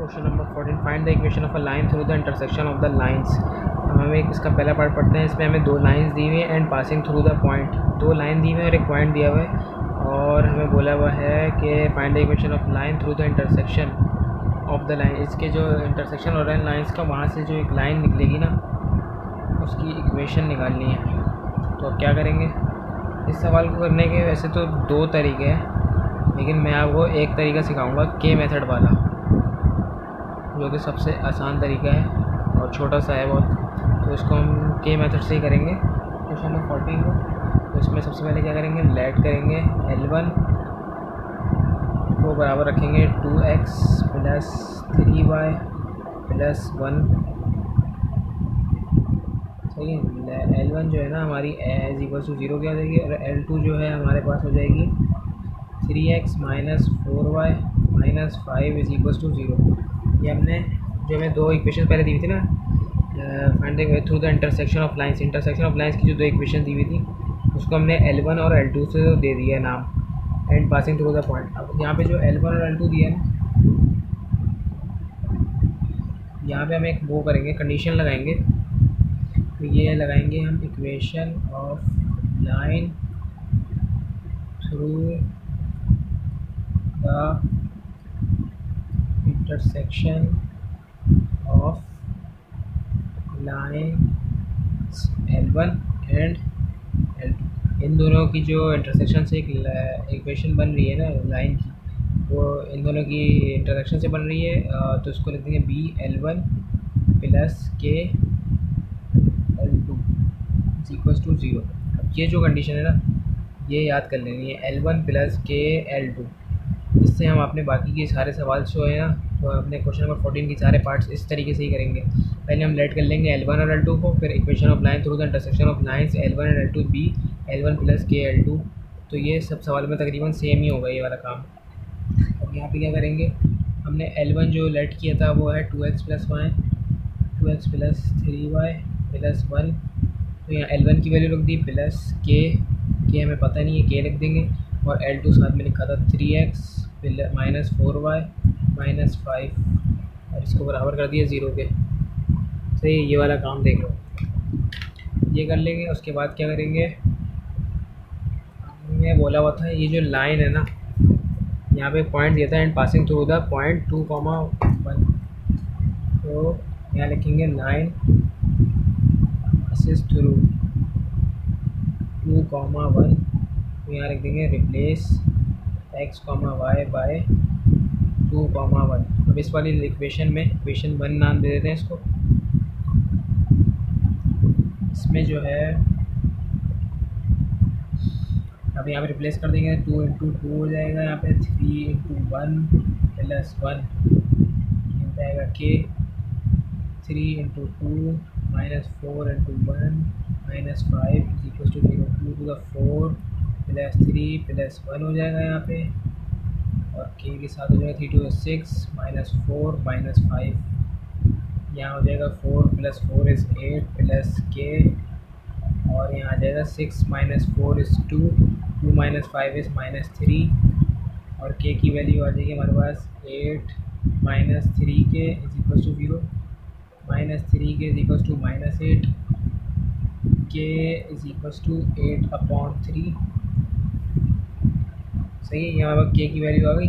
Question number 14, find the equation of a line through the intersection of the lines. हमें इसका पहला part पढ़ते हैं। इसमें हमें दो लाइंस दी हुई है and passing through the point. दो लाइन दी हुई है और एक पॉइंट दिया हुआ है और हमें बोला हुआ है कि find the equation of line through the intersection of the line. इसके जो इंटरसेक्शन हो रहा है लाइंस का, वहाँ से जो एक लाइन निकलेगी ना, उसकी इक्वेशन निकालनी है। तो अब क्या करेंगे इस सवाल को करने के? वैसे तो दो तरीके हैं, लेकिन मैं आपको एक तरीका सिखाऊंगा के मेथड वाला, जो कि सबसे आसान तरीका है और छोटा सा है बहुत। तो इसको हम के मेथड से ही करेंगे क्वेश्चन नंबर 14 को। तो इसमें सबसे पहले क्या करेंगे, लेट करेंगे L1 को बराबर रखेंगे 2x प्लस 3y प्लस 1। सही है। L1 जो है ना हमारी इज इक्वल टू 0 क्या हो जाएगी, और L2 जो है हमारे पास हो जाएगी 3x minus 4y minus 5 is equal to 0। ये हमने जो हमें दो इक्वेशन पहले दी हुई थी ना, find the through the intersection of lines. Intersection of lines की जो दो इक्वेशन दी हुई थी, उसको हमने L1 और L2 से दे दिया है नाम, and passing through the point. अब यहाँ पे जो L1 और L2 दिया है ना, यहाँ पे हम एक वो करेंगे, कंडीशन लगाएंगे। तो ये लगाएंगे हम equation of line through the intersection of lines L1 and L2। इन दोनों की जो इंटरसेक्शन से एक इक्वेशन बन रही है ना लाइन की, वो इन दोनों की इंटरसेक्शन से बन रही है। तो इसको लिख देंगे BL1 plus KL2 equals to 0। अब ये जो कंडीशन है ना, ये याद कर लेनी है, L1 प्लस KL2। इससे हम अपने बाकी के सारे सवाल जो है ना, तो अपने क्वेश्चन नंबर 14 के सारे पार्ट्स इस तरीके से ही करेंगे। पहले हम लेट कर लेंगे L1 और L2 को, फिर equation of line through the intersection of lines L1 and L2 be L1 plus KL2। तो ये सब सवाल में तकरीबन सेम ही होगा ये वाला काम। अब यहाँ पे क्या करेंगे, हमने L1 जो लेट किया था वो है 2x प्लस 3y प्लस 1। तो यहाँ L1 की वैल्यू रख दी प्लस के हमें पता नहीं है, के लिख देंगे। और L2 साथ में लिखा था 3x माइनस 4y माइनस 5, और इसको बराबर कर दिया 0 के। सही, ये वाला काम देख लो, ये कर लेंगे। उसके बाद क्या करेंगे, हमने बोला हुआ था ये जो लाइन है ना, यहाँ पे पॉइंट दिया था and passing through the point 2,1। तो यहाँ लिखेंगे लाइन पासिस थ्रू 2,1। तो यहाँ लिख देंगे रिप्लेस x, y बाय 2,1। अब इस वाली इक्वेशन में इक्वेशन 1 नाम दे देते हैं इसको। इसमें जो है अब यहाँ पे रिप्लेस कर देंगे, 2 इंटू 2 हो जाएगा, यहाँ पे 3 इंटू 1 प्लस 1 हो जाएगा के, 3 into 2 minus 4 into 1 minus 5 is equal to 0। 2 to the 4 plus 3 plus 1 हो जाएगा यहाँ पे, और के के साथ हो जाएगा 3 टू द 6 माइनस 4 माइनस 5। यहाँ हो जाएगा 4 प्लस 4 इज़ 8 प्लस के, और यहाँ आ जाएगा 6 minus 4 is 2, 2 minus 5 is minus 3, और के की वैल्यू आ जाएगी हमारे पास 8 माइनस 3 के इज इक्वल टू 0, माइनस 3 के इज इक्वल टू माइनस 8, के इज इक्वल टू 8/3। सही है, यहाँ पर के की वैल्यू आ गई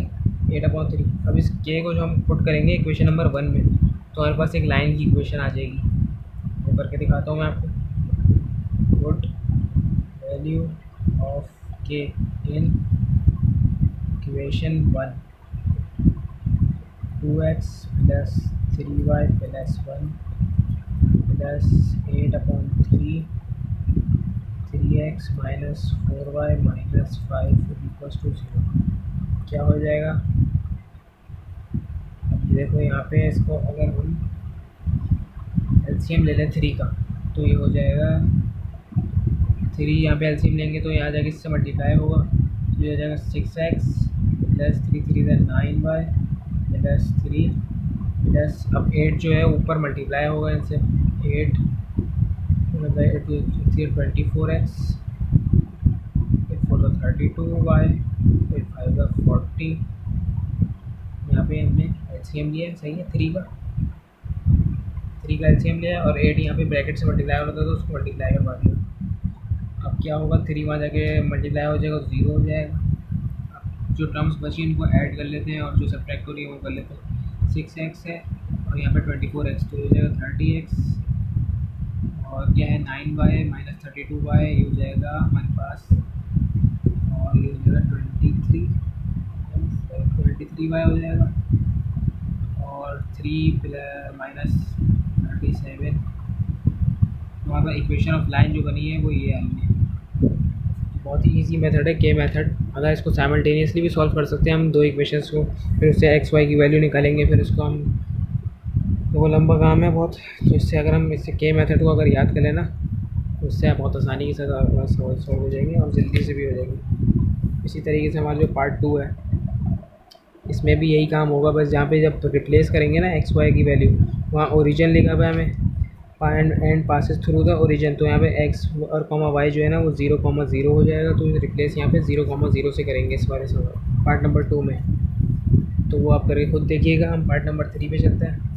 8/3। अब इस के को जो हम पुट करेंगे इक्वेशन नंबर 1 में, तो हमारे पास एक लाइन की इक्वेशन आ जाएगी। वो करके दिखाता हूँ मैं आपको। Put value of k in equation 1, 2x plus 3y plus 1 plus 8/3, 3x minus 4y minus 5 equals to 0। क्या हो जाएगा, अब देखो यहाँ पे इसको अगर हम एलसीएम ले लें 3 का, तो ये हो जाएगा 3, यहाँ पे एलसीएम लेंगे तो यहाँ जाके इससे मल्टीप्लाई होगा, तो ये हो जाएगा 6x plus 3 3 9y plus 3 plus, अब 8 जो है ऊपर मल्टीप्लाई होगा इनसे, 8 24x, 4 32y, 5 40, यहाँ यहाँ पे हमने एलसीएम लिया है, सही है, 3 का एलसीएम लिया है और 8 यहाँ पे ब्रैकेट से मल्टीप्लाई होता है तो उसको मल्टीप्लाई करवा दिया। अब क्या होगा, 3 वहाँ जाके मल्टीप्लाई हो जाएगा तो 0 हो जाएगा। जो टर्म्स बची इनको ऐड कर लेते हैं और जो सब्ट्रैक्ट हो रही है वो कर लेते हैं। 6x है और यहाँ पे 24x, तो हो जाएगा 30x और क्या है 9y माइनस 32y, ये हो जाएगा हमारे पास, और ये हो जाएगा 23y हो जाएगा, और 3 माइनस 37। तो हमारे पास इक्वेशन ऑफ लाइन जो बनी है वो ये आई है। बहुत ही इजी मेथड है के मेथड। अगर इसको साइमल्टेनियसली भी सॉल्व कर सकते हैं हम दो इक्वेशंस को, फिर उससे एक्स वाई की वैल्यू निकालेंगे, फिर उसको हम, तो वो लंबा काम है बहुत। तो इससे अगर हम इससे के मेथड को अगर याद कर लेना तो उससे आप बहुत आसानी के साथ सॉल्व हो जाएंगे और जल्दी से भी हो जाएंगे। इसी तरीके से हमारा जो पार्ट 2 है इसमें भी यही काम होगा, बस जहाँ पे जब रिप्लेस करेंगे ना एक्स वाई की वैल्यू, वहाँ ओरिजिन लिखा हुआ है हमें and passes through the origin, तो यहाँ पे एक्स और कॉमा वाई जो है ना वो 0,0 हो जाएगा, तो रिप्लेस यहाँ पे 0,0 से करेंगे इस वाले सवाल पार्ट नंबर 2 में। तो वो आप करके खुद देखिएगा। हम पार्ट नंबर 3 पे चलते हैं।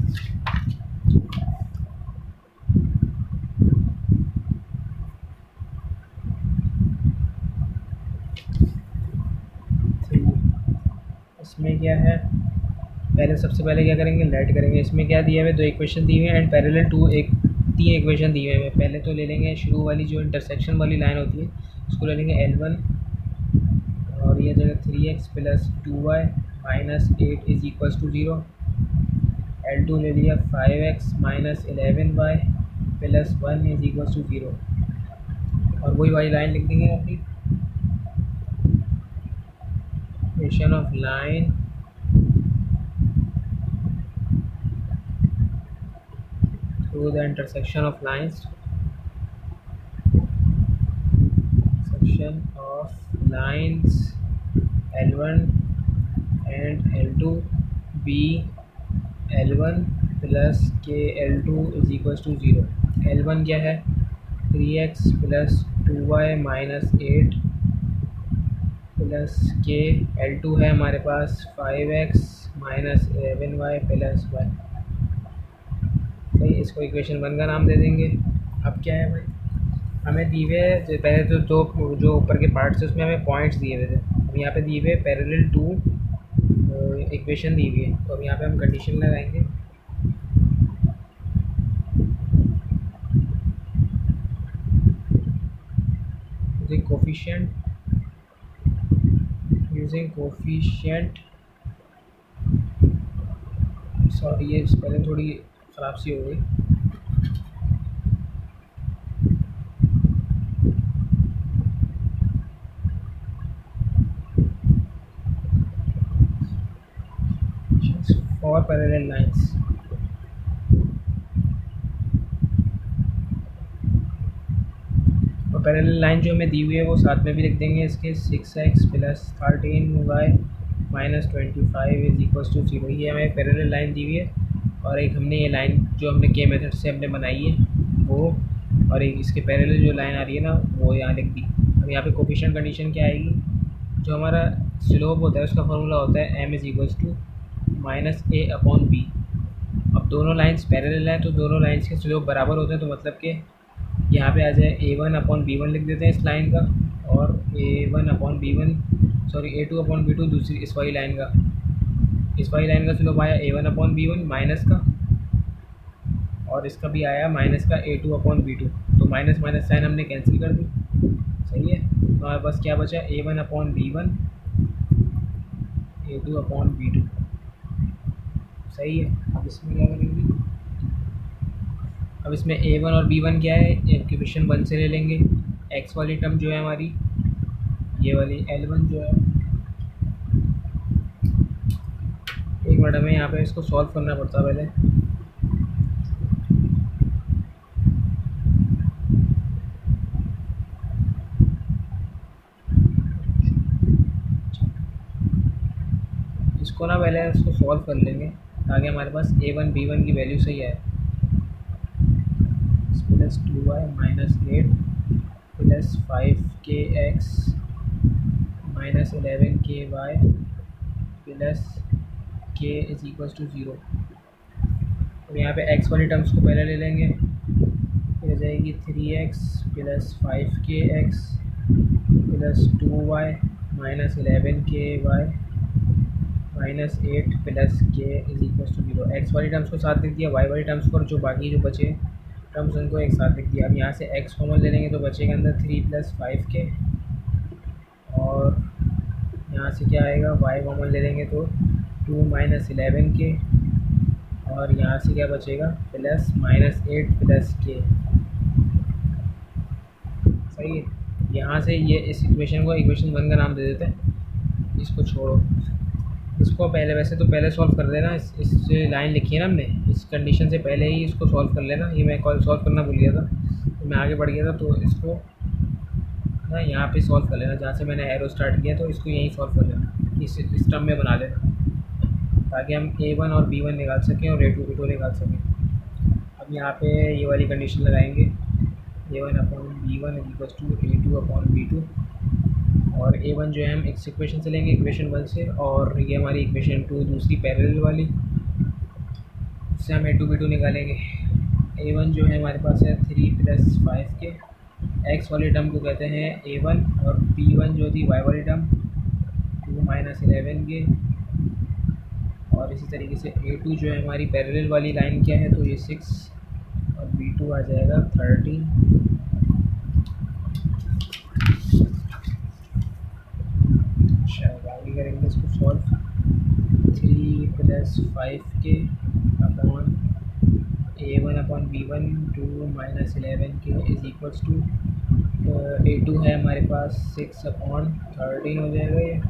इसमें क्या है, पहले सबसे पहले क्या करेंगे, लेट करेंगे। इसमें क्या दिया हुआ है, 2 इक्वेशन दी हुई है एंड पैरेलल टू 3 इक्वेशन दी हुए हैं। पहले तो ले लेंगे शुरू वाली जो इंटरसेक्शन वाली लाइन होती है उसको ले लेंगे L1, और ये जगह 3x plus 2y minus 8 is equals to 0। L2 ले लिया 5x minus 11y plus 1 is equals to 0, और वही वाली लाइन लिख देंगे अपनी equation of line through the intersection of lines, section of lines L1 and L2 be L1 plus k L2 is equals to 0। L1 क्या है, 3x plus 2y minus 8 plus k। L2 है हमारे पास 5x minus 11y plus 1। सही, इसको equation 1 का नाम दे देंगे। अब क्या है भाई, हमें दी हुए पहले तो दो जो ऊपर के पार्ट्स है उसमें हमें पॉइंट्स दिए हुए थे। अब यहाँ पे दिए हुए पैरेलल टू इक्वेशन दी हुई है, तो अब यहाँ पे हम कंडीशन लगाएंगे। यूजिंग कोफिशिएंट, सॉरी ये पहले थोड़ी ख़राब सी हो गई। फॉर पैरेलल लाइंस, और पैरेलल लाइन जो हमें दी हुई है वो साथ में भी लिख देंगे इसके। 6x plus 13y minus 25 is equals to 0। ये हमें पैरेलल लाइन दी हुई है, और एक हमने ये लाइन जो हमने के मेथड से हमने बनाई है वो, और एक इसके पैरेलल जो लाइन आ रही है ना वो यहाँ लिख दी। अब यहाँ पे कोफिशिएंट कंडीशन क्या आएगी, जो हमारा स्लोप होता है उसका फॉर्मूला होता है m is equals to minus a upon b। अब दोनों लाइन्स पैरेलल हैं तो दोनों लाइन्स के स्लोप बराबर होते हैं, तो मतलब कि यहाँ पे आ जाए a1 अपॉन b1 लिख देते हैं इस लाइन का, और a1 upon b1 sorry a2 upon b2 दूसरी इस वाली लाइन का। इस वाली लाइन का स्लोप आया a1 अपॉन b1 माइनस का, और इसका भी आया माइनस का a2 अपॉन b2, तो माइनस माइनस साइन हमने कैंसिल कर दी। सही है, तो हमारे पास क्या बचा, a1 upon b1 a2 upon b2। सही है, अब इसमें क्या करेंगे, अब इसमें a1 और b1 क्या है, इक्वेशन 1 से ले लेंगे। x वाली टर्म जो है हमारी ये वाली L1 जो है, एक मिनट हमें यहाँ पे इसको सॉल्व करना पड़ता है पहले। इसको ना पहले इसको सॉल्व कर लेंगे ताकि हमारे पास a1 b1 की वैल्यू सही आए। Plus 2y minus 8 plus 5kx minus 11ky plus के इज इक्वल्स टू 0। अब यहाँ पे x वाली टर्म्स को पहले ले लेंगे, फिर हो जाएगी 3x plus 5kx plus 2y minus 11ky minus 8 plus के इज इक्वल्स टू 0। एक्स वाली टर्म्स को साथ लिख दिया, वाई वाली टर्म्स को, और जो बाकी जो बचे टर्म्स उनको एक साथ लिख दिया। अब यहाँ से x कॉमन ले लेंगे तो बचेगा अंदर 3 प्लस 5k, और यहाँ से क्या आएगा, y कॉमन ले लेंगे तो 2 माइनस 11k, और यहाँ से क्या बचेगा, प्लस माइनस 8 प्लस के। सही है। यहाँ से ये इस इक्वेशन को इक्वेशन 1 का नाम दे देते हैं, इसको छोड़ो, इसको पहले वैसे तो पहले सॉल्व कर लेना। इस लाइन लिखी है ना हमने, इस कंडीशन से पहले ही इसको सॉल्व कर लेना। ये मैं कॉल सॉल्व करना भूल गया था, तो मैं आगे बढ़ गया था, तो इसको ना यहाँ पे सॉल्व कर लेना, जहाँ से मैंने एरो स्टार्ट किया तो इसको यहीं सॉल्व कर लेना, इस टर्म में बना लेना, ताकि हम a1 और b1 निकाल सकें और a2 b2 निकाल सकें। अब यहाँ पे ये वाली कंडीशन लगाएंगे, a1 upon b1 equals to a2 upon b2, और a1 जो है हम इस इक्वेशन से लेंगे, इक्वेशन 1 से, और ये हमारी इक्वेशन 2 दूसरी पैरेलल वाली, उससे हम a2 b2 निकालेंगे। a1 जो है हमारे पास है 3 प्लस 5k, x वाली टर्म को कहते हैं a1, और b1 जो थी y वाली टर्म 2 माइनस 11k, और इसी तरीके से a2 जो है हमारी पैरेलल वाली लाइन क्या है, तो ये 6, और b2 आ जाएगा 13। आगे करेंगे इसको solve, 3 plus 5k upon a1 upon b1 2 minus 11k is equals to a2 है हमारे पास 6 अपॉन 13 हो जाएगा। ये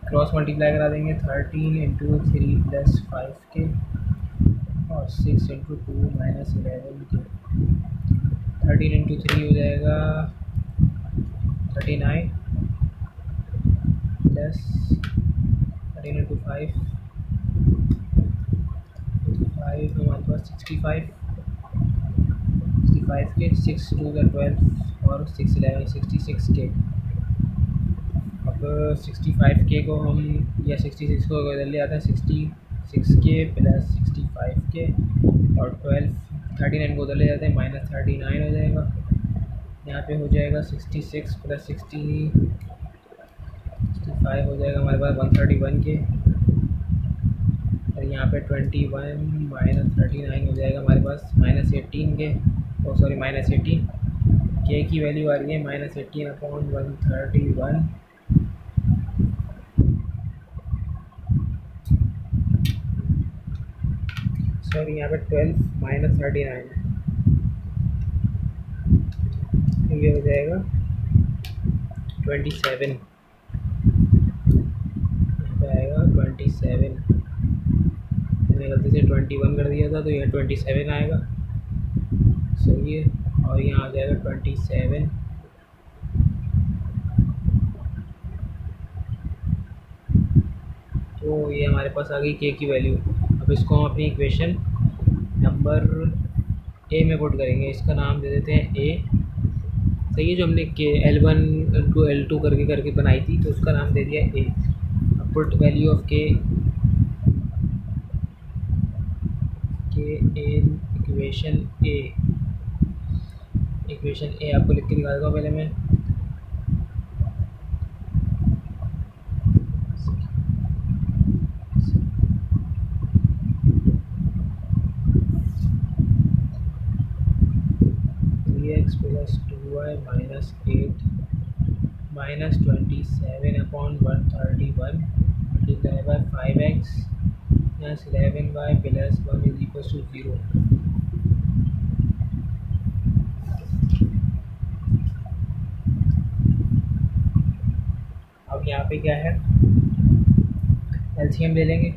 क्रॉस मल्टीप्लाई करा देंगे, 13 इंटू 3 प्लस 5k और 6 इंटू 2 माइनस 11k, 13 इंटू 3 हो जाएगा 39 प्लस 13 इंटू 5 हमारे पास 65 के, 6 2 का 12 और 6 11 66k। अब 65k को हम या 66 को बदल ले आता है 66k प्लस 65k और 12 39 को बदल ले जाते हैं माइनस 39 हो जाएगा। यहाँ पे हो जाएगा 66 प्लस 65 हो जाएगा हमारे पास 131k, और यहाँ पे 21 माइनस 39 हो जाएगा हमारे पास minus 18k, sorry minus 18 k की वैल्यू आ रही है माइनस 18 अपॉन 131। सॉरी यहाँ पे 12 माइनस 39, ये हो जाएगा 27, यहाँ पे आएगा 27, मैंने गलती से 21 कर दिया था तो यह 27 आएगा। सही है, और यहाँ आ जाएगा 27। तो ये हमारे पास आ गई k की वैल्यू। अब इसको हम अपनी इक्वेशन नंबर a में पुट करेंगे, इसका नाम दे देते हैं a। सही है, जो हमने के L1 टू L2 करके बनाई थी तो उसका नाम दे दिया a। अब put value of k in equation a आपको लिख के दिखा देता हूँ पहले मैं। x plus 2y minus 8 minus 27 upon 131 multiply by 5x plus 11y plus 1 is equal to 0। अब यहाँ पे क्या है, एलसीएम ले लेंगे,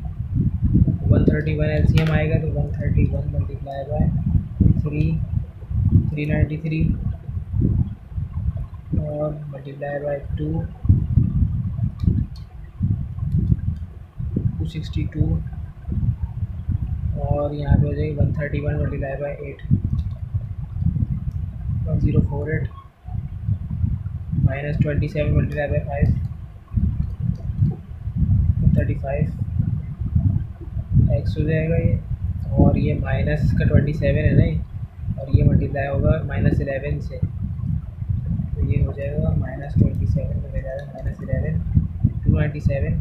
131 एलसीएम आएगा तो 131 मल्टीप्लाई बाय 393 और मल्टीप्लाई बाय 262 और यहाँ पे हो जाएगी 131 multiply bye 8 1048 minus 27 multiply by 5 35 x हो जाएगा ये, और ये माइनस का 27 है नहीं, और ये मल्टीप्लाई होगा -11 से, तो ये हो जाएगा -27 में ले जाएगा -11, 297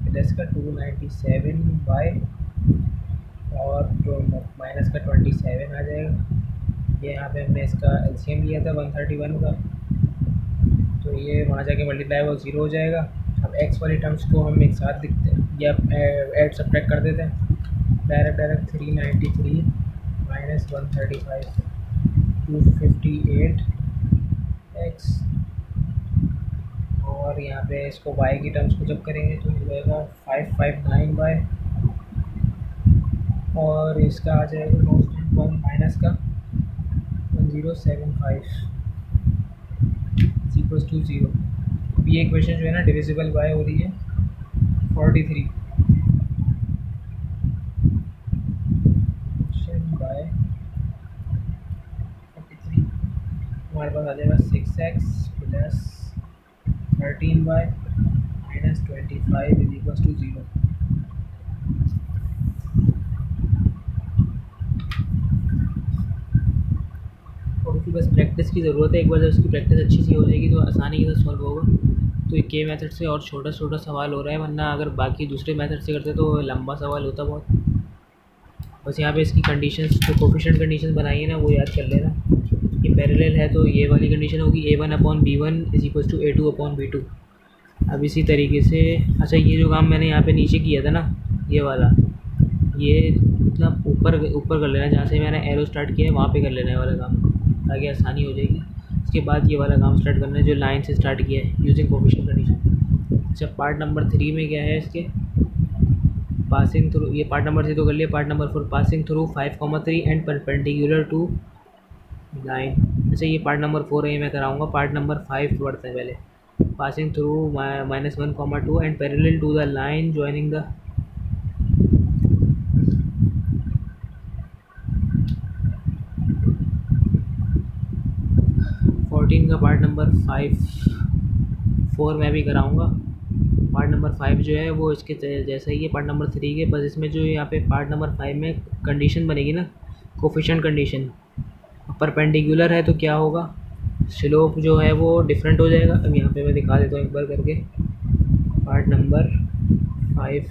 प्लस का 297 बाय, और जो माइनस का 27 आ जाएगा। ये यहाँ पे हमने इसका एलसीएम लिया था 131 का, तो ये वहाँ जाके मल्टीप्लाई वो 0 हो जाएगा। अब एक्स वाली टर्म्स को हम एक साथ लिखते हैं या ऐड सब्ट्रैक्ट कर देते हैं। डायरेक्ट 393 माइनस 135 258 एक्स, और यहाँ पे इसको y की टर्म्स को जब करेंगे तो ये जाएगा 559 बाय, और इसका आ जाएगा कॉन्स्टेंट 1 माइनस का 1075 इक्वल्स टू 0। ये इक्वेशन जो है ना डिविजिबल बाय हो रही है 43 बाय 43, हमारे पास आ जाएगा 6x plus 13 by minus 25 is equals to 0। और उसकी बस प्रैक्टिस की ज़रूरत है। एक बार जब उसकी प्रैक्टिस अच्छी सी हो जाएगी तो आसानी के साथ सॉल्व होगा। तो ये के मेथड से और छोटा छोटा सवाल हो रहा है, वरना अगर बाकी दूसरे मेथड से करते तो लंबा सवाल होता बहुत। बस यहाँ पे इसकी कंडीशंस जो कोफिशिएंट कंडीशन बनाई है ना वो याद कर लेना। ये पैरेलल है तो ये वाली कंडीशन होगी a1/b1 is equals to a2/b2। अब इसी तरीके से अच्छा, ये जो काम मैंने यहाँ पे नीचे किया था ना ये वाला, ये ना ऊपर ऊपर कर लेना, जहाँ से मैंने एरो स्टार्ट किया है वहाँ पे कर लेना है वाला काम, ताकि आसानी हो जाएगी। उसके बाद ये वाला काम स्टार्ट करना है जो लाइन से स्टार्ट किया है यूजिंग कोफिशिएंट कंडीशन। अच्छा, पार्ट नंबर 3 में क्या है इसके, पासिंग थ्रू, ये पार्ट नंबर 3 तो कर लिया। Part number 4 passing through 5,3 and perpendicular to line. अच्छा, ये पार्ट नंबर 4 है, ये मैं कराऊंगा। पार्ट नंबर 5 पढ़ते हैं पहले। Passing through -1,2 and parallel to the line joining the 14 का पार्ट नंबर 4 मैं भी कराऊंगा। पार्ट नंबर 5 जो है वो इसके जैसा ही है पार्ट नंबर 3 के, बस इसमें जो यहाँ पे पार्ट नंबर 5 में कंडीशन बनेगी ना कोफिशिएंट कंडीशन, परपेंडिकुलर है तो क्या होगा, स्लोप जो है वो डिफरेंट हो जाएगा। अब यहाँ पे मैं दिखा देता हूँ एक बार करके। पार्ट नंबर 5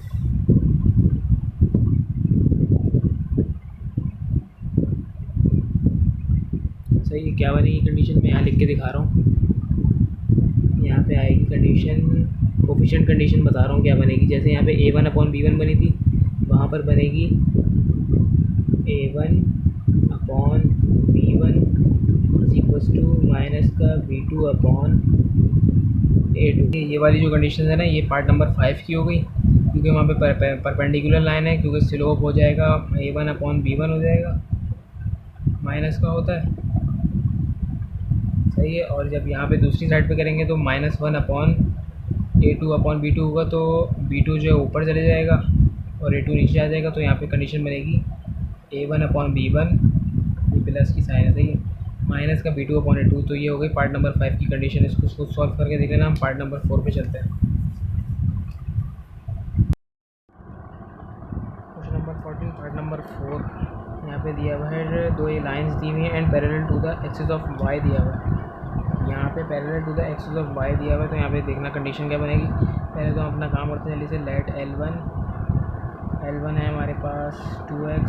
सही क्या बनेगी कंडीशन, मैं यहाँ लिख के दिखा रहा हूँ। यहाँ पे आएगी कंडीशन, कोफिशिएंट कंडीशन बता रहा हूँ क्या बनेगी। जैसे यहाँ पे a1/b1 बनी थी, वहाँ पर बनेगी a1/b1 is equals to minus का b2/a2। ये वाली जो कंडीशन है ना ये पार्ट नंबर 5 की हो गई, क्योंकि वहाँ पे परपेंडिकुलर लाइन है, क्योंकि स्लोप हो जाएगा a1/b1 हो जाएगा, माइनस का होता है, सही है। और जब यहाँ पे दूसरी साइड पे करेंगे तो -1/a2/b2 होगा, तो b2 जो है ऊपर चले जाएगा और a2 नीचे आ जाएगा। तो यहाँ पे कंडीशन बनेगी a1/b1, ये प्लस की साइन है, सही है, माइनस का b2/a2। तो ये हो गई पार्ट नंबर 5 की कंडीशन। इसको सॉल्व करके देख लेना। हम पार्ट नंबर 4 पे चलते हैं। क्वेश्चन नंबर 14 पार्ट नंबर 4 यहाँ पे दिया हुआ है, दो ये लाइंस दी हुई हैं and parallel to the axis of y दिया हुआ है। यहाँ पे parallel to the axis of y दिया हुआ है, तो यहाँ पे देखना कंडीशन क्या बनेगी। पहले तो हम अपना काम करते हैं, जल्दी से लेट L1 है हमारे पास 2x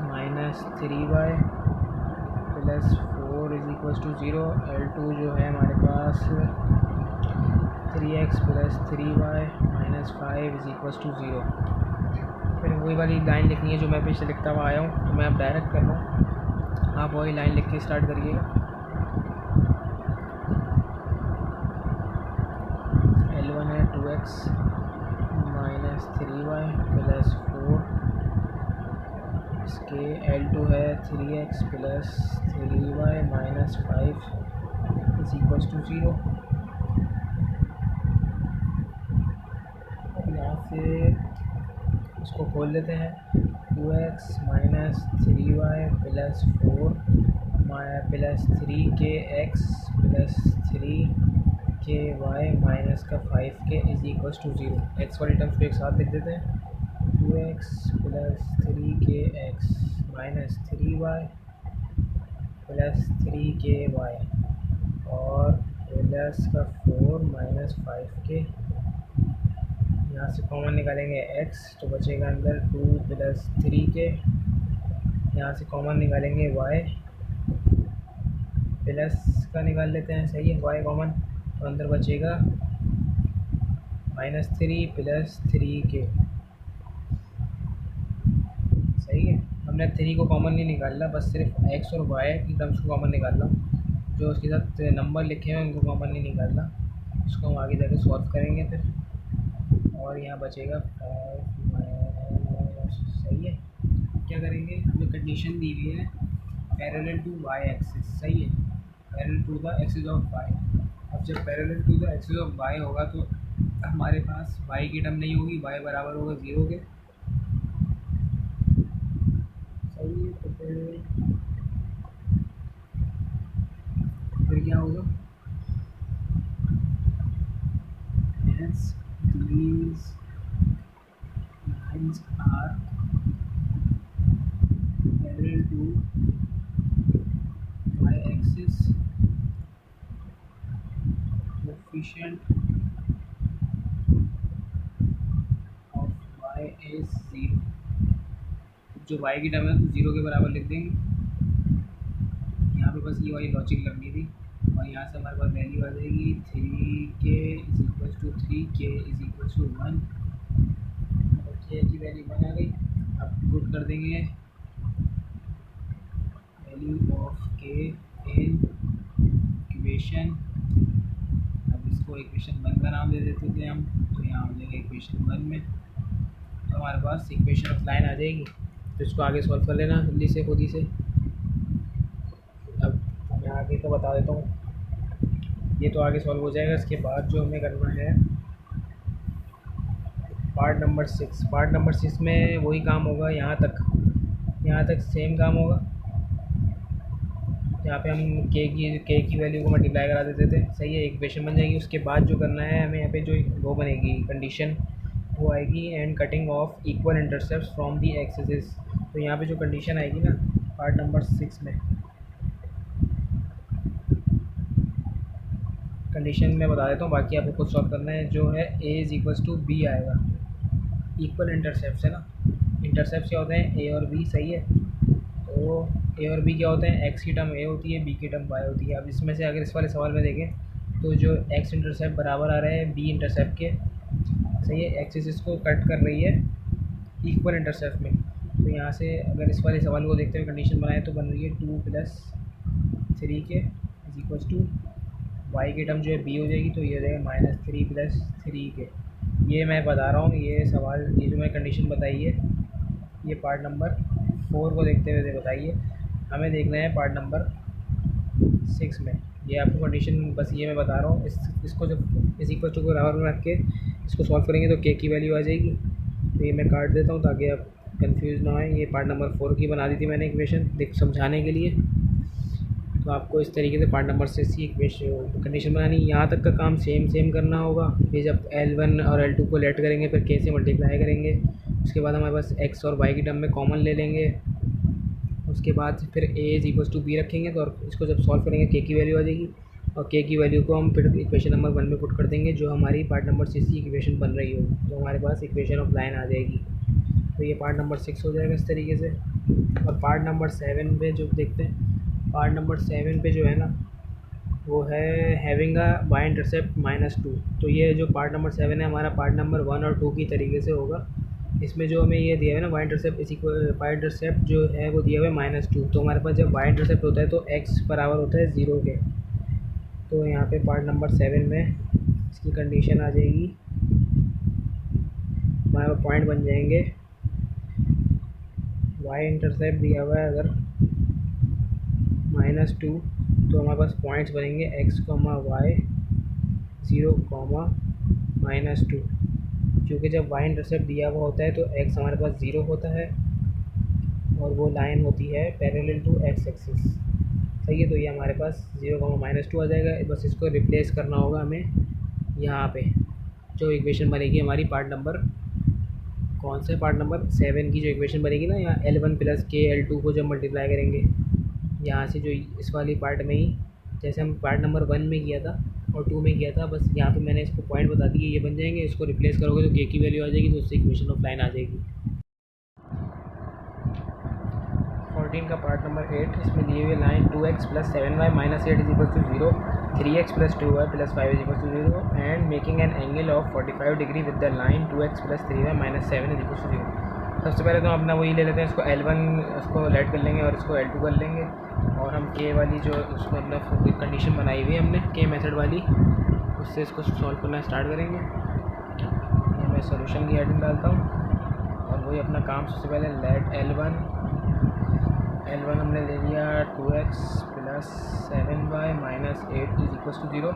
minus 3y plus 4 is equals to 0। L2 जो है हमारे पास 3x plus 3y minus 5 is equals to 0। फिर वही वाली लाइन लिखनी है जो मैं पीछे लिखता हुआ आया हूँ, तो मैं अब डायरेक्ट कर रहा हूँ, आप वही लाइन लिख के स्टार्ट करिएगा। L1 है 2x माइनस 3y प्लस 4, इसके L2 है 3x plus 3y minus 5 is equals to 0। यहाँ से इसको खोल देते हैं, 2x minus 3y plus 4 plus 3kx plus 3ky minus का 5k is equals to 0। X वाली टर्म्स को एक साथ लिख देते हैं, 2x plus 3kx minus 3y plus 3ky और प्लस का 4 माइनस 5k। यहाँ से कॉमन निकालेंगे x तो बचेगा अंदर 2 प्लस 3k। यहाँ से कॉमन निकालेंगे y प्लस का निकाल लेते हैं, सही है, y कॉमन, तो अंदर बचेगा -3 प्लस 3k, सही है। हमने 3 को कॉमन नहीं निकाला, बस सिर्फ x और y की टर्म्स को कॉमन निकालना, जो उसके साथ नंबर लिखे हैं उनको कॉमन नहीं निकालना। इसको हम आगे जाके सॉल्व करेंगे फिर, और यहाँ बचेगा 5 सही है। क्या करेंगे, हमें कंडीशन दी हुई है पैरेलल टू y एक्सिस, सही है, parallel to the axis of y। अब जब parallel to the axis of y होगा तो हमारे पास y की टर्म नहीं होगी, y बराबर होगा 0 के, सही है। तो फिर क्या होगा, hence these lines are parallel to y axis, coefficient of y is 0। जो y की टर्म है तो 0 के बराबर लिख देंगे। यहाँ पे बस ये वाली लॉजिक लगनी थी, और यहाँ से हमारे पास वैल्यू आ जाएगी 3k is equal to 3k is equal to 1। k की वैल्यू 1 आ गई। अब पुट कर देंगे value of k in equation. अब इसको इक्वेशन 1 का नाम दे देते थे हम, तो यहाँ हो जाएगा इक्वेशन 1 में, तो हमारे पास इक्वेशन ऑफ लाइन आ जाएगी। तो इसको आगे सॉल्व कर लेना जल्दी से, खुद ही से। अब मैं आगे का बता देता हूँ, ये तो आगे सॉल्व हो जाएगा। इसके बाद जो हमें करना है पार्ट नंबर 6, पार्ट नंबर 6 में वही काम होगा, यहाँ तक सेम काम होगा। यहाँ पे हम k की वैल्यू को मल्टीप्लाई करा देते थे, सही है, इक्वेशन बन जाएगी। उसके बाद जो करना है हमें, यहाँ पे जो वो बनेगी कंडीशन, वो आएगी and cutting of equal intercept from the axis. तो यहाँ पे जो कंडीशन आएगी ना पार्ट नंबर 6 में, कंडीशन मैं बता देता हूँ, बाकी आपको खुद सॉल्व करना है। जो है a is equals to B आएगा, इक्वल इंटरसेप्ट है ना, इंटरसेप्ट क्या होते हैं a और b, सही है। तो a और b क्या होते हैं, x की टर्म a होती है, b की टर्म y होती है। अब इसमें से अगर इस वाले सवाल में देखें तो जो x इंटरसेप्ट बराबर आ रहे हैं b इंटरसेप्ट के, सही है, एक्सिस इसको कट कर रही है इक्वल इंटरसेप्ट में। तो यहाँ से अगर इस वाले सवाल को देखते हुए कंडीशन बनाए तो बन रही है 2 plus 3k is equal to y की टर्म जो है b हो जाएगी, तो ये हो जाएगा -3 प्लस 3k। ये मैं बता रहा हूँ, ये सवाल, ये जो मैं कंडीशन बताई है, ये पार्ट नंबर 4 को देखते हुए बताइए। हमें देखना है पार्ट नंबर 6 में, ये आपको कंडीशन बस ये मैं बता रहा हूँ। इसको जब इस इक्वल टू को बराबर में रख के इसको सॉल्व करेंगे तो k की वैल्यू आ जाएगी। तो ये मैं काट देता हूँ ताकि आप कंफ्यूज ना होए। ये पार्ट नंबर 4 की बना दी थी मैंने इक्वेशन समझाने के लिए। तो आपको इस तरीके से पार्ट नंबर 6 की इक्वेशन कंडीशन बनानी, यहाँ तक का काम सेम करना होगा। फिर जब L1 और L2 को लेट करेंगे फिर k से मल्टीप्लाई करेंगे। उसके बाद हमारे पास x और y की टर्म में कॉमन ले लेंगे। उसके बाद फिर a is equals to b रखेंगे, तो इसको जब सॉल्व करेंगे k की वैल्यू आ जाएगी, और k की वैल्यू को हम फिर इक्वेशन नंबर 1 में पुट कर देंगे, जो हमारी पार्ट नंबर 6 की इक्वेशन बन रही होगी, तो हमारे पास इक्वेशन ऑफ लाइन आ जाएगी। तो ये पार्ट नंबर 6 हो जाएगा इस तरीके से। और पार्ट नंबर 7 पे जो देखते हैं, पार्ट नंबर 7 पे जो है ना वो है हैविंग अ y इंटरसेप्ट -2। तो ये जो पार्ट नंबर 7 है हमारा पार्ट नंबर 1 और 2 की तरीके से होगा। इसमें जो हमें ये दिया है ना y इंटरसेप्ट इस y इंटरसेप्ट जो है वो दिया हुआ है -2। तो हमारे पास जब y इंटरसेप्ट होता है तो x बराबर होता है 0 के। तो यहाँ पे पार्ट नंबर 7 में इसकी कंडीशन आ जाएगी, हमारे पॉइंट बन जाएंगे, y इंटरसेप्ट दिया हुआ है अगर -2, तो हमारे पास पॉइंट्स बनेंगे x, y 0, -2। क्योंकि जब y इंटरसेप्ट दिया हुआ होता है तो x हमारे पास 0 होता है और वो लाइन होती है पैरेलल टू x एक्सिस, सही है। तो ये हमारे पास 0, -2 आ जाएगा। बस इसको रिप्लेस करना होगा हमें यहाँ पे, जो इक्वेशन बनेगी हमारी पार्ट नंबर कौन से पार्ट नंबर 7 की जो इक्वेशन बनेगी ना, यहाँ L1 प्लस के L2 को जब मल्टीप्लाई करेंगे यहाँ से, जो इस वाली पार्ट में ही जैसे हम पार्ट नंबर 1 में किया था और 2 में किया था, बस यहाँ पे मैंने इसको पॉइंट बता दिए, ये बन जाएंगे। इसको रिप्लेस करोगे तो के की वैल्यू आ जाएगी, तो उससे इक्वेशन ऑफ लाइन आ जाएगी। 14 का पार्ट नंबर 8, इसमें दिए हुए line 2x plus 7y minus 8 is equal to 0, 3x plus 2y plus 5 is equal to 0 and making an angle of 45 degree with the line 2x plus 3y minus 7 is equal to 0। सबसे पहले तो हम अपना वही ले लेते हैं, इसको L1 इसको लेट कर लेंगे और इसको L2 कर लेंगे, और हम के वाली जो उसको अपना कंडीशन बनाई हुई है हमने के मेथड वाली, उससे इसको सॉल्व करना स्टार्ट करेंगे। ये मैं सॉल्यूशन की हेडिंग डालता हूँ और वही अपना काम। सबसे पहले लेट L1 हमने ले लिया 2x plus 7y minus 8 is equal to 0।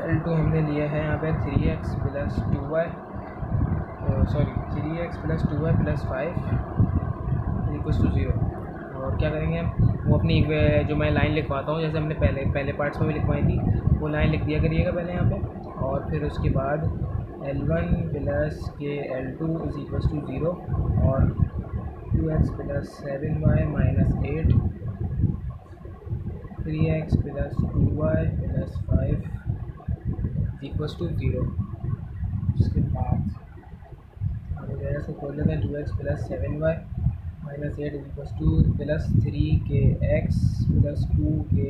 L2 हमने लिया है यहाँ पे 3x plus 2y 3x plus 2y plus 5 equal to 0। और क्या करेंगे हम, वो अपनी जो मैं लाइन लिखवाता हूँ, जैसे हमने पहले पार्ट्स में भी लिखवाई थी, वो लाइन लिख दिया करिएगा पहले यहाँ पे, और फिर उसके बाद L1 प्लस के L2 इज इक्वल टू 0 और 2x plus 7y minus 8, 3x plus 2y plus 5 equal to 0। उसके बाद इसको खोल लेते हैं, 2x plus 7y minus 8 is equal to plus 3kx plus 2ky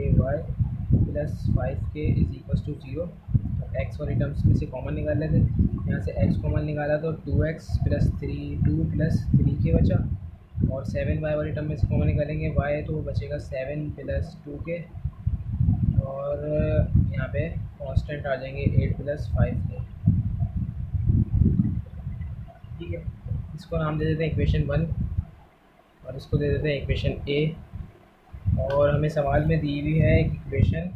plus 5k is equal to 0। तो x वाली terms में से कॉमन निकाल लेते हैं, यहाँ से x कॉमन निकाला तो 2x प्लस 2 प्लस 3k बचा, और 7y वाली टर्म में से कॉमन निकालेंगे y, तो वो बचेगा 7 प्लस 2k, और यहाँ पे कांस्टेंट आ जाएंगे 8 प्लस 5k। ठीक है, इसको नाम दे देते हैं इक्वेशन 1 और इसको दे देते हैं इक्वेशन A। और हमें सवाल में दी हुई है एक इक्वेशन,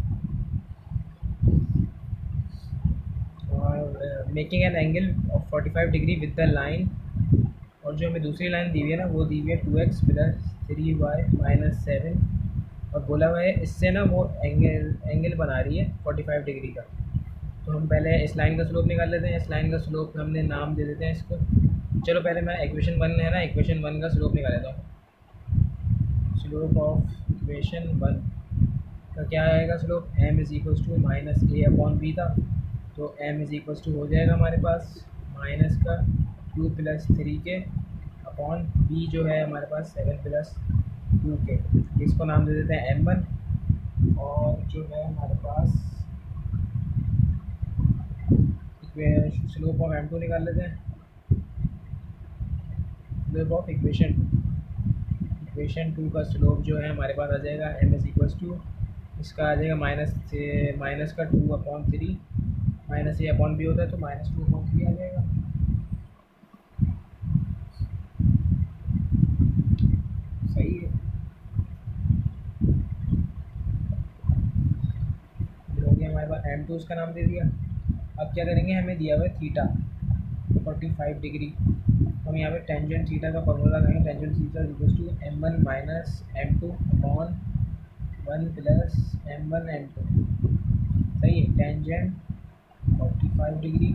और making an angle of 45 degree with the line, और जो हमें दूसरी लाइन दी हुई है ना, वो दी हुई है 2x प्लस 3y माइनस 7, और बोला हुआ है इससे ना वो एंगल बना रही है 45 डिग्री का। तो हम पहले इस लाइन का स्लोप निकाल लेते हैं। इस लाइन का स्लोप हमने नाम दे देते हैं इसको। चलो पहले मैं इक्वेशन 1 है ना, इक्वेशन 1 का स्लोप निकाल लेता हूँ। स्लोप ऑफ इक्वेशन 1 का क्या आएगा slope, m is equal to minus A upon B था, तो m इज़ इक्वल टू हो जाएगा हमारे पास माइनस का 2 प्लस 3k अपॉन b जो है हमारे पास 7 प्लस 2k। इसको नाम दे देते हैं m1, और जो है हमारे पास स्लोप ऑफ m2 निकाल लेते हैं। स्लोप ऑफ इक्वेशन 2 का स्लोप जो है हमारे पास आ जाएगा m इज़ इक्वल टू, इसका आ जाएगा माइनस का 2 upon 3, minus A upon B होता है तो माइनस 2 अपॉन 3 आ जाएगा। सही है, हो गया हमारे पास m2, उसका नाम दे दिया। अब क्या करेंगे, हमें दिया हुआ है थीटा 45 डिग्री, हम यहाँ पे टेंजेंट थीटा का फॉर्मूला करेंगे। Tangent theta equal to m1 minus m2 upon 1 plus m1 m2। सही है, टेंजेंट 45 डिग्री,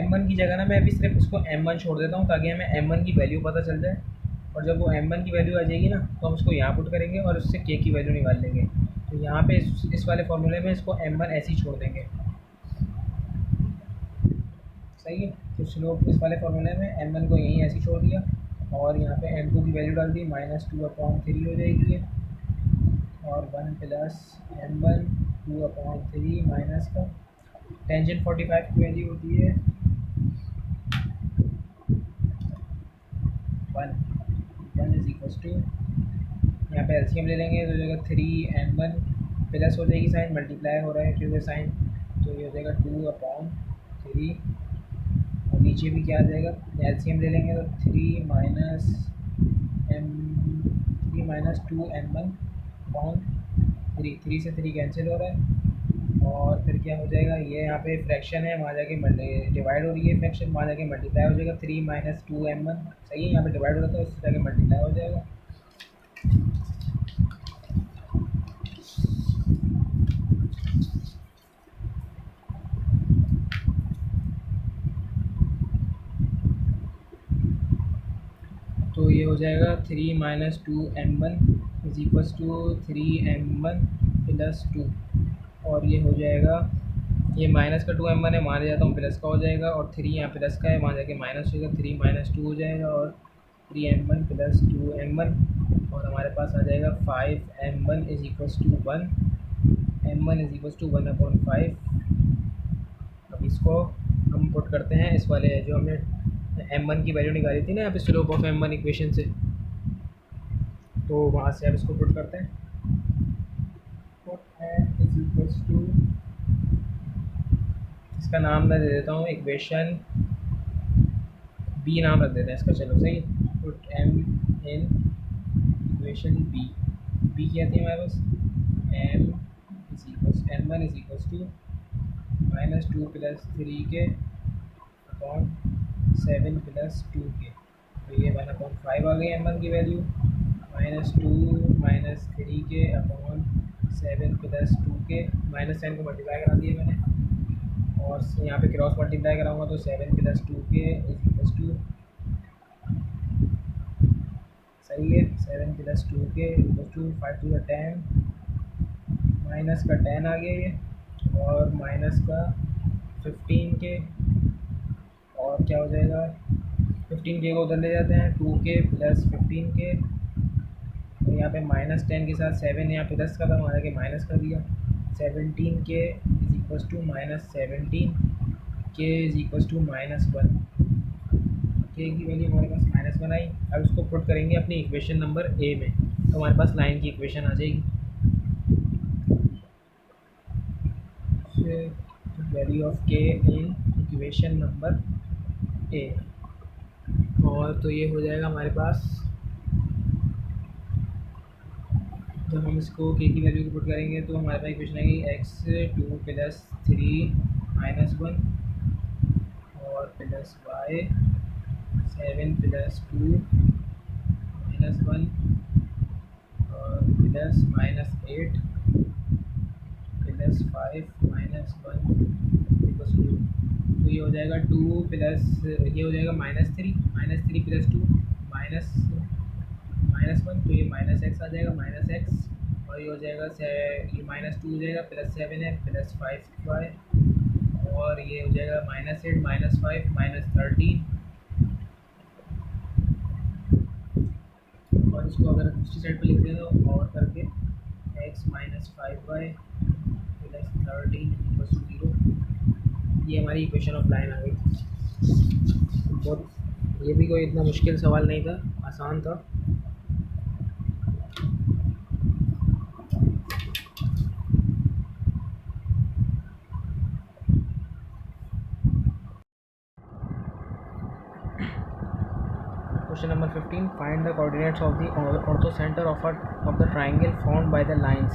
m1 की जगह ना मैं अभी सिर्फ उसको m1 छोड़ देता हूँ, ताकि हमें m1 की वैल्यू पता चल जाए, और जब वो m1 की वैल्यू आ जाएगी ना, तो हम उसको यहाँ पुट करेंगे और उससे k की वैल्यू निकाल लेंगे। तो यहाँ पे इस वाले फॉर्मूले में इसको m1 ऐसे ही छोड़ देंगे। सही है, तो स्लोप इस वाले फॉर्मूले में m1 को यहीं ऐसे ही छोड़ दिया, और यहाँ पे m2 की वैल्यू डाल दी, माइनस 2 अपॉन 3 हो जाएगी ये, और 1 प्लस m1 2 अपॉन 3 माइनस का टेंजेंट 45 की वैल्यू होती है 1 इज इक्वल टू, यहाँ पे एलसीएम ले लेंगे तो हो जाएगा 3m1 प्लस हो जाएगी साइन, मल्टीप्लाई हो रहा है क्योंकि साइन, तो ये हो जाएगा 2 अपॉन 3, और नीचे भी क्या आ जाएगा, एलसीएम ले लेंगे तो 3 माइनस 2m1 अपॉन 3 से 3 कैंसिल हो रहा है, और फिर क्या हो जाएगा, ये यहाँ पे फ्रैक्शन है, वहाँ जाके डिवाइड हो रही है फ्रैक्शन, वहाँ जाके मल्टीप्लाई हो जाएगा 3 माइनस 2m1। सही है, यहाँ पे डिवाइड हो रहा था, उससे जाके मल्टीप्लाई हो जाएगा। तो ये हो जाएगा 3 - 2m1 is equals to 3m1 plus 2, और ये हो जाएगा, ये माइनस का 2m1 है, मान जाता हूँ प्लस का हो जाएगा, और 3 यहाँ प्लस का है, वहाँ जाके माइनस हो जाएगा, 3 - 2 हो जाएगा, और 3m1 प्लस 2m1, और हमारे पास आ जाएगा 5m1 is equals to 1, m1 is equals to 1/5। अब इसको हम पुट करते हैं इस वाले जो हमने m1 की वैल्यू निकाली थी ना यहाँ पे स्लोप ऑफ m1 इक्वेशन से, तो वहाँ से अब इसको पुट करते हैं। Put m is equals to, इसका नाम मैं दे देता हूँ इक्वेशन बी नाम रख देते हैं इसका, चलो सही। Put m in equation B क्या थी हमारे पास, m is equals m1 is equals to -2 + 3 के अपॉन 7 + 2 के, तो ये 1/5 आ गई m1 की वैल्यू, -2 - 3 के अपॉन 7 + 2 के, -10 को मल्टीप्लाई करा दिया मैंने, और यहाँ पे क्रॉस मल्टीप्लाई कराऊंगा तो 7 + 2 के इज इक्वल्स टू, सही है, 7 + 2 के इक्वल्स टू 5 × 10, माइनस का 10 आ गया ये, और माइनस का 15 के, और क्या हो जाएगा, 15 के को उधर ले जाते हैं, 2 के प्लस 15 के, और यहाँ पे -10 के साथ 7 यहाँ प्लस का था, वहाँ के माइनस कर दिया, 17 के इज इक्वल्स टू -17 के इज इक्वल्स टू -1, के की वैल्यू हमारे पास -1 आई। अब इसको पुट करेंगे अपनी इक्वेशन नंबर ए में, तो हमारे पास लाइन की इक्वेशन आ जाएगी, value of k in equation number A, और तो ये हो जाएगा हमारे पास, जब हम इसको के की वैल्यू को पुट करेंगे तो हमारे पास इक्वेशन आएगी x2 + 3 - 1 और प्लस y 7 + 2 - 1 और प्लस -8 प्लस 5 - 1 इक्वल्स टू, तो ये हो जाएगा 2 प्लस, ये हो जाएगा -3 + 2 -1, तो ये -x आ जाएगा, -x, और ये हो जाएगा ये -2 हो जाएगा, +7 है, प्लस 5y, और ये हो जाएगा -8 -5 -13, और इसको अगर दूसरी साइड पे लिख दें तो और करके x - 5y + 13 = 0, ये हमारी इक्वेशन ऑफ लाइन आ गई। बहुत, ये भी कोई इतना मुश्किल सवाल नहीं था, आसान था। Question number 15, find the coordinates of the ortho centre of the triangle formed by the lines.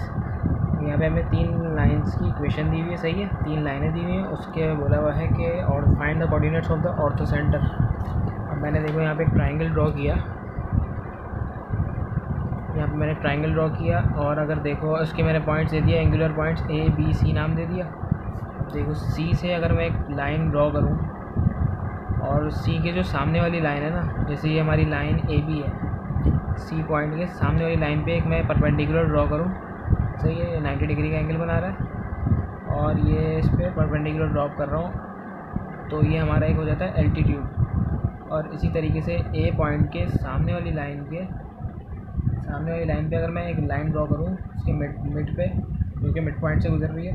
यहाँ पे हमें 3 लाइंस की इक्वेशन दी हुई है, सही है, 3 लाइनें दी हुई हैं, उसके बोला हुआ है कि और find the coordinates of the ortho centre. अब मैंने देखो यहाँ पे एक ट्राइंगल ड्रॉ किया, यहाँ पे मैंने ट्राइंगल ड्रॉ किया, और अगर देखो उसके मैंने पॉइंट्स दे दिया, angular points A B C नाम दे दिया। अब देखो C से अगर मैं एक लाइन ड्रॉ करूँ, और C के जो सामने वाली लाइन है ना, जैसे ये हमारी लाइन AB है, C पॉइंट के सामने वाली लाइन पे एक मैं परपेंडिकुलर ड्रॉ करूँ, सही है, ये 90 डिग्री का एंगल बना रहा है, और ये इस पर परपेंडिकुलर ड्रॉप कर रहा हूँ, तो ये हमारा एक हो जाता है एल्टीट्यूड। और इसी तरीके से A पॉइंट के सामने वाली लाइन पे अगर मैं एक लाइन ड्रॉ करूँ उसके मिड पे, जो कि मिड पॉइंट से गुजर रही है,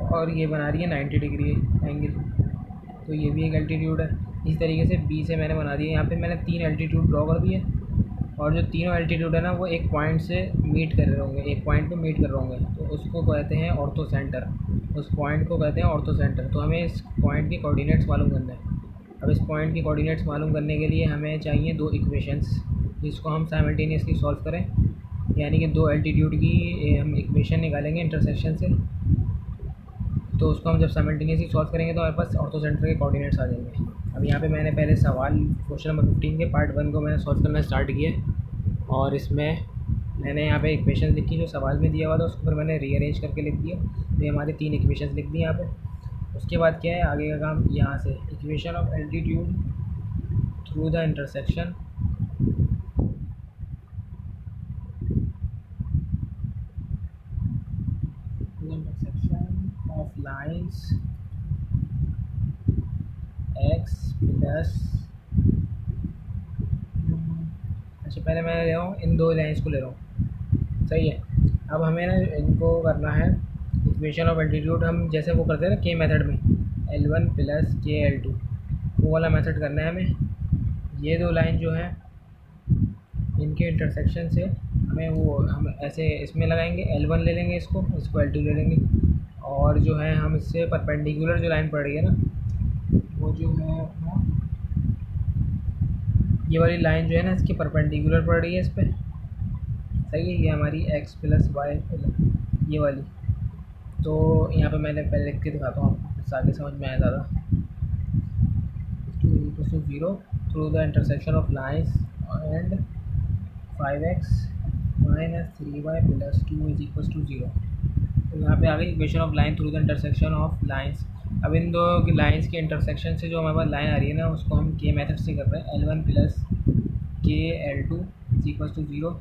और ये बना रही है 90 डिग्री एंगल, तो ये भी एक एल्टीट्यूड है। इस तरीके से B से मैंने बना दिया, यहाँ पे मैंने 3 एल्टीट्यूड ड्रॉ कर दिए, और जो तीनों एल्टीट्यूड है ना वो एक पॉइंट से मीट कर रहे होंगे, एक पॉइंट पे मीट कर रहे होंगे, तो उसको कहते हैं ऑर्थो सेंटर, उस पॉइंट को कहते हैं ऑर्थो सेंटर। तो हमें इस पॉइंट के कोऑर्डिनेट्स मालूम करना है। अब इस पॉइंट की कोऑर्डिनेट्स मालूम करने के लिए हमें चाहिए 2 इक्वेशंस, जिसको हम साइमल्टेनियसली सॉल्व करें, यानी कि 2 एल्टीट्यूड की हम इक्वेशन निकालेंगे इंटरसेक्शन से, तो उसको हम जब साइमल्टेनियसली सॉल्व करेंगे तो हमारे पास ऑर्थो सेंटर के कोऑर्डिनेट्स आ जाएंगे। अब यहाँ पे मैंने पहले सवाल क्वेश्चन नंबर 15 के पार्ट 1 को मैंने सॉल्व करना स्टार्ट किया, और इसमें मैंने यहाँ पे इक्वेशन लिखी जो सवाल में दिया हुआ था, उसको फिर मैंने रीअरेंज करके लिख दिया, तो ये हमारे 3 इक्वेशन लिख दी यहाँ पे। उसके बाद क्या है आगे का काम, यहाँ से equation of altitude through the intersection lines x plus, अच्छा पहले मैं ले रहा हूँ इन दो लाइन्स को ले रहा हूँ, सही है। अब हमें ना इनको करना है इक्वेशन ऑफ एल्टीट्यूड, हम जैसे वो करते हैं ना के मेथड में, L1 प्लस KL2, वो वाला मेथड करना है हमें। ये दो लाइन जो है इनके इंटरसेक्शन से हमें वो हम ऐसे इसमें लगाएंगे, L1 ले लेंगे, इसको L2 ले लेंगे, और जो है हम इससे परपेंडिकुलर जो लाइन पड़ रही है ना, वो जो है ये वाली लाइन जो है ना इसकी परपेंडिकुलर पड़ रही है इस पर, सही है। ये हमारी x प्लस वाई ये वाली, तो यहाँ पे मैंने पहले लिख के दिखाता हूँ आपको आगे समझ में आया ज़्यादा। 2 = 0 through the intersection of lines and 5x minus 3y plus 2 = 0। तो यहाँ पे आ गई equation of line through the intersection of lines. अब इन दो की लाइन्स के इंटरसेक्शन से जो हमारे पास लाइन आ रही है ना, उसको हम के मेथड से कर रहे हैं, L1 प्लस KL2 = 0।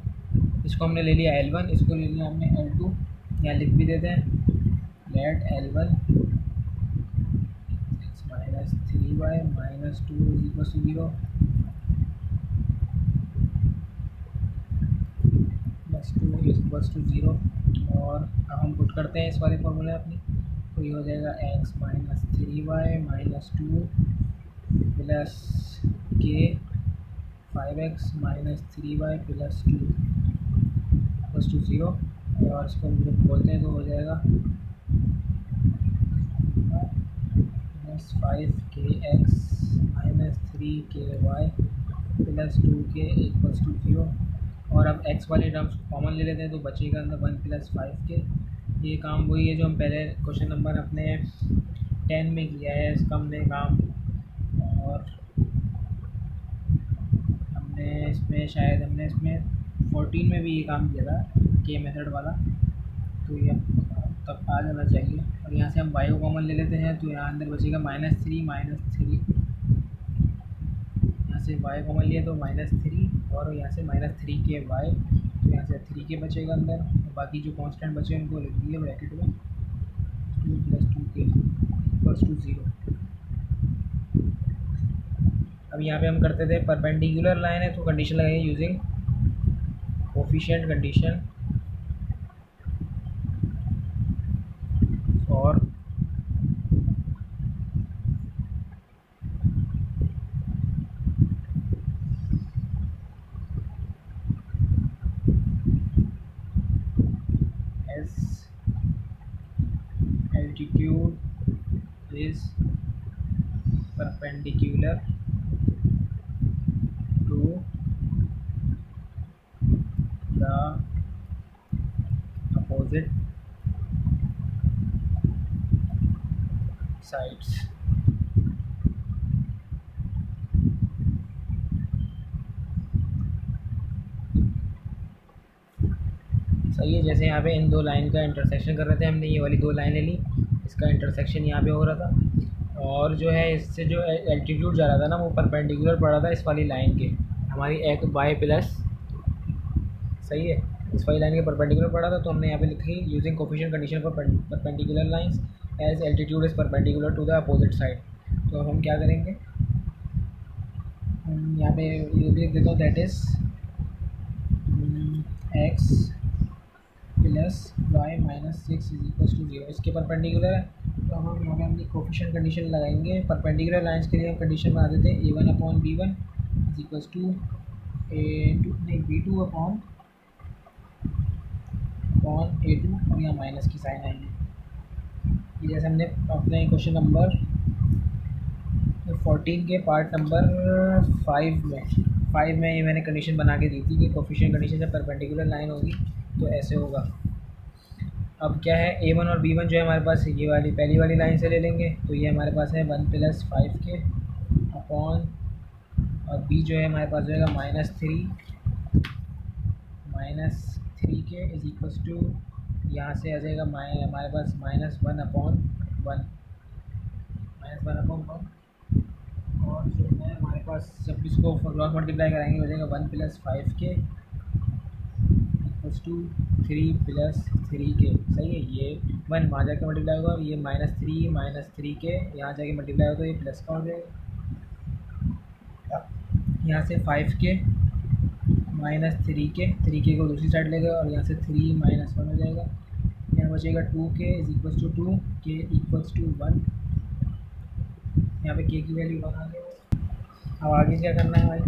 इसको हमने ले लिया L1, इसको ले लिया हमने L2, यहाँ लिख भी देते हैं, let L1 x minus 3y minus 2 = 0 plus 2 = 0। और अब हम पुट करते हैं इस वाले फॉर्मूले अपनी, तो ये हो जाएगा x minus 3y minus 2 plus k 5x minus 3y plus 2 = 0। और इसको हम जब बोलते हैं तो हो जाएगा plus 5kx minus 3ky plus 2k = 0। और अब x वाले टर्म्स कॉमन ले लेते हैं तो बचेगा अंदर 1 प्लस 5k। ये काम वही है जो हम पहले क्वेश्चन नंबर अपने 10 में किया है, इसका हमने काम, और हमने इसमें शायद हमने इसमें 14 में भी ये काम किया था के मेथड वाला, तो ये तब आ जाना चाहिए। और यहाँ से हम y को कॉमन ले लेते हैं तो यहाँ अंदर बचेगा -3 -3, यहाँ से y कॉमन लिया तो -3, और यहाँ से -3k y, तो यहाँ से 3k बचेगा अंदर, और बाकी जो कांस्टेंट बचे उनको लिख दिए ब्रैकेट में, 2 + 2k = 0। अब यहाँ पे हम करते थे परपेंडिकुलर लाइन है तो कंडीशन लगाएंगे यूजिंग कोफिशिएंट कंडीशन और as altitude is perpendicular to the opposite sides। सही है। जैसे यहाँ पे इन दो लाइन का इंटरसेक्शन कर रहे थे हमने, ये वाली दो लाइन ले ली, इसका इंटरसेक्शन यहाँ पे हो रहा था, और जो है इससे जो एल्टीट्यूड जा रहा था ना वो परपेंडिकुलर पड़ रहा था इस वाली लाइन के, हमारी एक वाई प्लस, सही है, इस वाली लाइन के परपेंडिकुलर पड़ा था, तो हमने यहाँ पे लिखी using coefficient condition for perpendicular lines as altitude is perpendicular to the opposite side. तो हम क्या करेंगे, यहाँ पे ये भी लिख देता हूँ, that is x plus Y minus 6 = 0, इसके परपेंडिकुलर है। तो हम यहाँ पे अपनी कोफिशिएंट कंडीशन लगाएंगे परपेंडिकुलर लाइंस के लिए। हम कंडीशन बना देते हैं a1/b1 = b2 अपॉन a2, और यहाँ माइनस की साइन आएंगे। ये जैसे हमने अपने क्वेश्चन नंबर 14 के पार्ट नंबर 5 में ये मैंने कंडीशन बना के दी थी कि कोफिशिएंट कंडीशन जब परपेंडिकुलर लाइन होगी तो ऐसे होगा। अब क्या है, a1 और b1 जो है हमारे पास ये वाली पहली वाली लाइन से ले लेंगे, तो ये हमारे पास है 1 + 5k अपॉन, और b जो है हमारे पास हो जाएगा -3k = यहाँ से आ जाएगा हमारे पास -1/1 और जो है हमारे पास जब इसको क्रॉस मल्टीप्लाई कराएंगे हो जाएगा 1 + 5k = 3 प्लस 3 के, सही है। ये 1 वहाँ जाके मल्टीप्लाई होगा और ये -3 के यहाँ जाके मल्टीप्लाई होगा, ये प्लस का हो जाएगा। यहाँ से 5 के -3 के को दूसरी साइड लेगा और यहाँ से 3 -1 हो जाएगा। यहाँ बचेगा 2 के इज इक्वल्स टू 2 के इक्वल्स टू 1। यहाँ पे के की वैल्यू 1 आ गई। अब आगे क्या करना है भाई,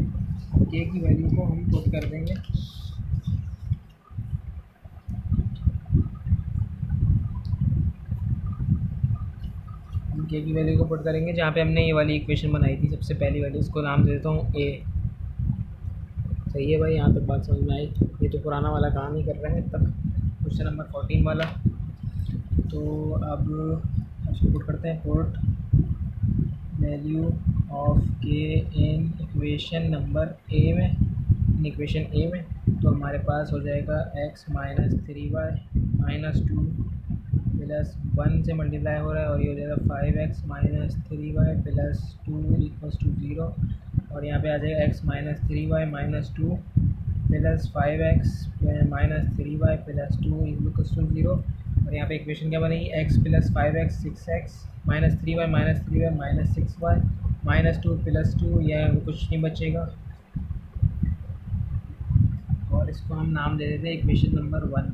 के की वैल्यू को हम पुट कर देंगे। हम के की वैल्यू को पुट करेंगे जहाँ पे हमने ये वाली इक्वेशन बनाई थी सबसे पहली वाली, इसको नाम दे देता हूँ ए। सही है भाई, यहाँ पे बात समझ में आई। ये तो पुराना वाला काम ही कर रहे हैं तब, क्वेश्चन नंबर 14 वाला। तो अब इसको पुट करते हैं, put value of k in equation number A में, इन इक्वेशन ए में। तो हमारे पास हो जाएगा x -3y -2 प्लस 1 से मल्टीप्लाई हो रहा है और ये हो जाएगा 5x -3y plus 2 equals to 0। और यहाँ पे आ जाएगा x -3y -2 plus 5x -3y plus 2 equals to 0। और यहाँ पे इक्वेशन क्या बनेगी, x plus 5x 6x -3y -6y -2 plus 2, यह कुछ नहीं बचेगा। और इसको हम नाम दे देते हैं इक्वेशन नंबर 1।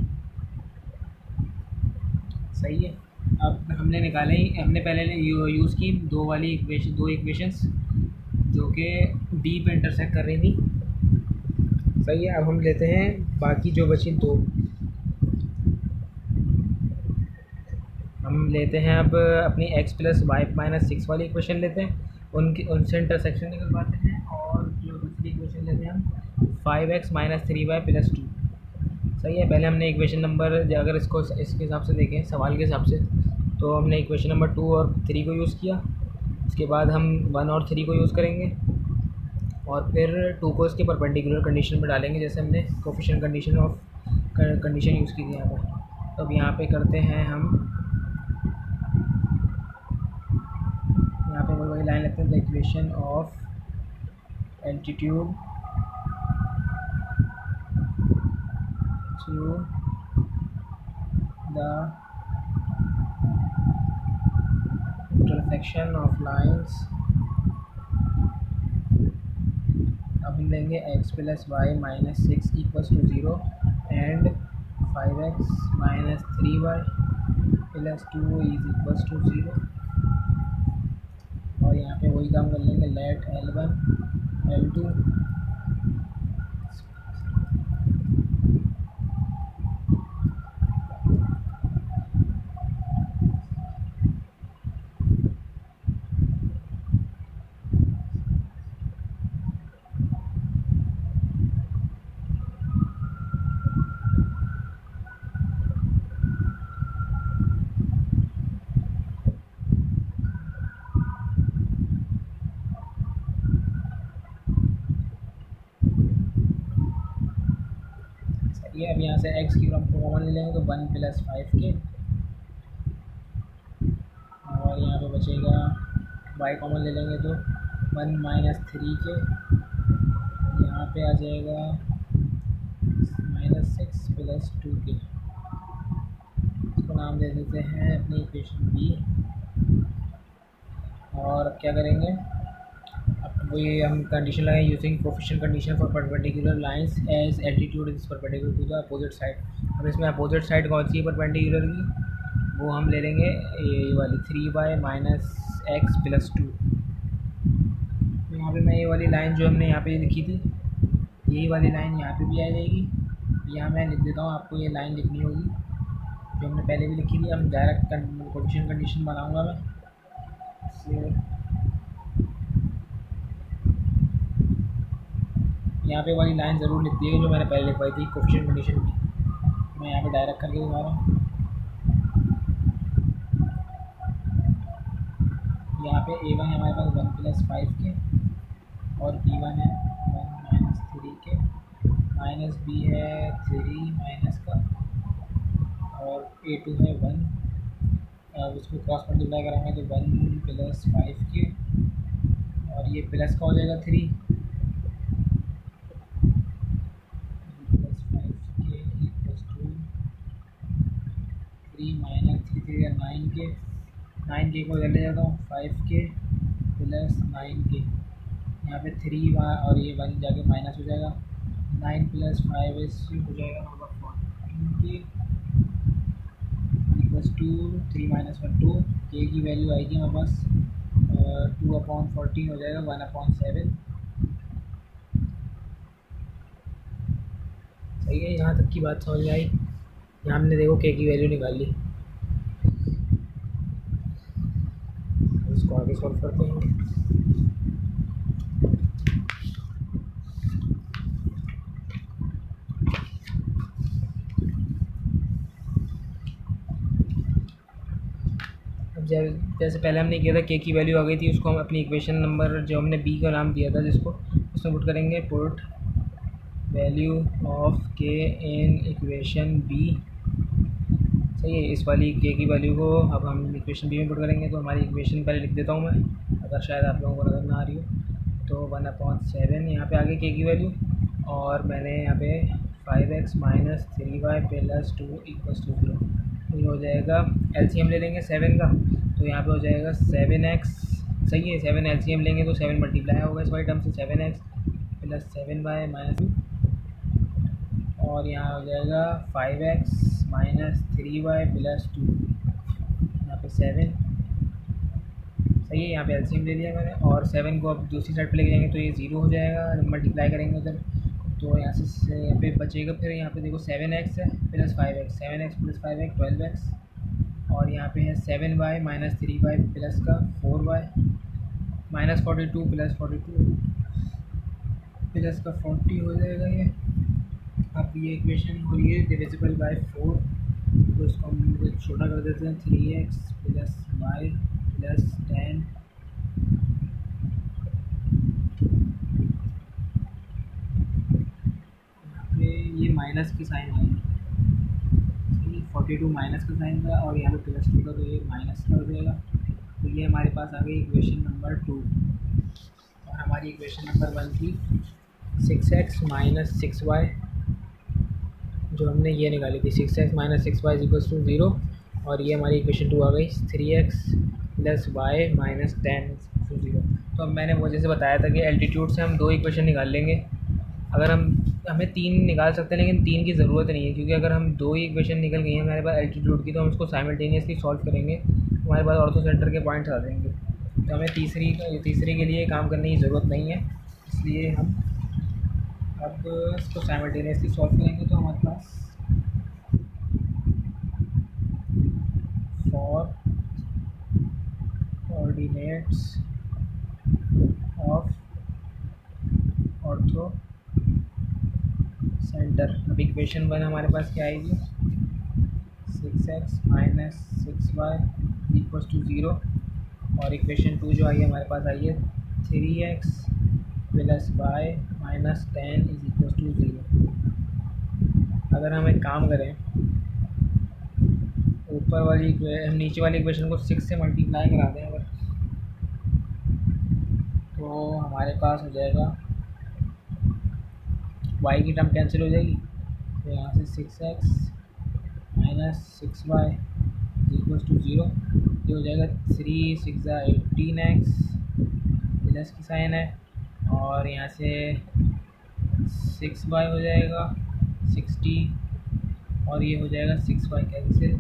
सही है। अब हमने निकाले, हमने पहले यूज़ की दो इक्वेशंस जो कि डी पे इंटरसेक्ट कर रही थी। सही है। अब हम लेते हैं बाकी जो बची दो, हम लेते हैं अब अपनी x प्लस वाई -6 वाली इक्वेशन लेते हैं, उनसे इंटरसेक्शन निकलवाते हैं। और जो दूसरी इक्वेशन लेते हैं हम 5x -3y प्लस 2। सही है। पहले हमने इक्वेशन नंबर, अगर इसको इसके हिसाब से देखें सवाल के हिसाब से, तो हमने इक्वेशन नंबर 2 और 3 को यूज़ किया। इसके बाद हम 1 और 3 को यूज़ करेंगे और फिर 2 को इसके परपेंडिकुलर कंडीशन पर डालेंगे, जैसे हमने कोफिशिएंट कंडीशन यूज़ की थी यहाँ पर। तो अब यहाँ पे करते हैं हम, यहाँ पे वही लाइन लगते हैं, the equation of altitude to the intersection of lines. अब हम लेंगे x plus Y -6 equals to 0 and 5x -3y plus 2 is equals to 0। और यहाँ पे वही काम कर लेंगे, लेट L1 L2 ये। अब यहाँ से x की हम कॉमन ले लेंगे तो 1 प्लस 5 के, और यहाँ पे बचेगा y कॉमन ले लेंगे तो 1 -3 के, यहाँ पे आ जाएगा -6 प्लस 2 के। इसको नाम दे देते हैं अपनी इक्वेशन b। और अब क्या करेंगे, अब वही हम कंडीशन लगाए, using coefficient condition for perpendicular lines as altitude is perpendicular to the opposite side. अब इसमें अपोजिट साइड कौन सी है परपेंडिकुलर की, वो हम ले लेंगे ये वाली 3y -x प्लस 2। तो यहाँ पे मैं ये वाली लाइन जो हमने यहाँ पे लिखी थी, यही वाली लाइन यहाँ पे भी आ जाएगी। यहाँ मैं लिख देता हूँ, आपको ये लाइन लिखनी होगी जो हमने पहले भी लिखी थी। हम डायरेक्ट कंडीशन बनाऊँगा मैं इससे। यहाँ पे वाली लाइन ज़रूर लिख दी है जो मैंने पहले लिखवाई थी कोफिशिएंट कंडीशन की। मैं यहाँ पे डायरेक्ट करके दिखा रहा हूँ। यहाँ पे a1 है हमारे पास 1 प्लस 5 के, और b1 है 1 -3 के, -b है 3 माइनस का, और a2 है 1। अब उसको क्रॉस मल्टीप्लाई करेंगे तो 1 प्लस 5 के, और ये प्लस का हो जाएगा 3 प्लस 5 के इक्वल्स टू 3 माइनस 3 9 के, 9 के को ले जाता हूँ 5 के प्लस 9 के, यहाँ पे 3 और ये 1 जाके माइनस हो जाएगा, 9 प्लस 5 हो जाएगा हमारा 14 प्लस 2, 3 माइनस 1 2, के की वैल्यू आएगी हमारे पास 2/14 हो जाएगा 1/7। सही है, यहाँ तक की बात समझ में आई। यहाँ हमने देखो के की वैल्यू निकाल ली। इसको आगे सॉल्व करते हैं। जैसे पहले हमने किया था के की वैल्यू आ गई थी, उसको हम अपनी इक्वेशन नंबर जो हमने बी का नाम दिया था जिसको, उसमें पुट करेंगे put value of k in equation B. सही है, इस वाली के की वैल्यू को अब हम इक्वेशन बी में पुट करेंगे। तो हमारी इक्वेशन पहले लिख देता हूँ मैं, अगर शायद आप लोगों को नज़र ना आ रही हो। तो 1/7 यहाँ पे आगे के की वैल्यू, और मैंने यहाँ पे 5x minus 3y plus 2 equals to 0, ये हो जाएगा। एलसीएम ले लेंगे 7 का, तो यहाँ पे हो जाएगा 7x। सही है, 7 एलसीएम लेंगे तो 7 मल्टीप्लाई होगा इस वाली टर्म से, 7x प्लस 7y माइनस 2, और यहाँ हो जाएगा 5x माइनस 3y प्लस 2, यहाँ पे 7। सही है, यहाँ पे एलसीएम ले लिया मैंने, और 7 को अब दूसरी साइड पे लेके जाएंगे तो ये 0 हो जाएगा जब मल्टीप्लाई करेंगे उधर। तो यहाँ से यहाँ पे बचेगा, फिर यहाँ पे देखो 7x है plus 5x, 7x plus 5x 12x, और यहाँ पे है 7y माइनस 3y प्लस का 4y माइनस 42 प्लस 42 प्लस का 40 हो जाएगा ये। अब ये इक्वेशन हो रही है डिविजिबल बाय 4, तो इसको हम छोटा कर देते हैं। 3x प्लस y प्लस 10 ये माइनस की साइन आएगी, 42 माइनस का साइन था और यहाँ पे प्लस 2 का, तो ये माइनस का हो जाएगा। तो ये हमारे पास आ गई इक्वेशन नंबर 2। और हमारी इक्वेशन नंबर 1 थी 6x माइनस 6y, जो हमने ये निकाली थी 6x minus 6y equals to 0, और ये हमारी इक्वेशन 2 आ गई 3x plus y minus 10 to 0। तो अब मैंने वो जैसे बताया था कि एल्टीट्यूड से हम 2 इक्वेशन निकाल लेंगे। अगर हमें 3 निकाल सकते हैं, लेकिन 3 की ज़रूरत नहीं है, क्योंकि अगर हम 2 ही इक्वेशन निकल गई हैं हमारे पास एल्टीट्यूड की, तो हम उसको साइमल्टेनियसली सॉल्व करेंगे, हमारे पास ऑर्थो सेंटर के पॉइंट्स आ जाएंगे। तो हमें तीसरे के लिए काम करने की ज़रूरत नहीं है, इसलिए हम अब इसको साइमल्टेनियसली सॉल्व करेंगे। तो हमारे पास for coordinates of orthocentre, अब इक्वेशन 1 हमारे पास क्या आएगी 6x minus 6y equals to 0, और इक्वेशन 2 जो आई है हमारे पास आई है 3x plus y minus 10 is equals to 0। अगर हम एक काम करें, ऊपर वाली हम नीचे वाली इक्वेशन को 6 से मल्टीप्लाई करा दें अगर, तो हमारे पास हो जाएगा y की टर्म कैंसिल हो जाएगी, तो यहाँ से 6x minus 6y equals to 0, ये हो जाएगा 3 6 18x प्लस की साइन है, और यहाँ से 6y हो जाएगा 60, और ये हो जाएगा 6y कैंसिल,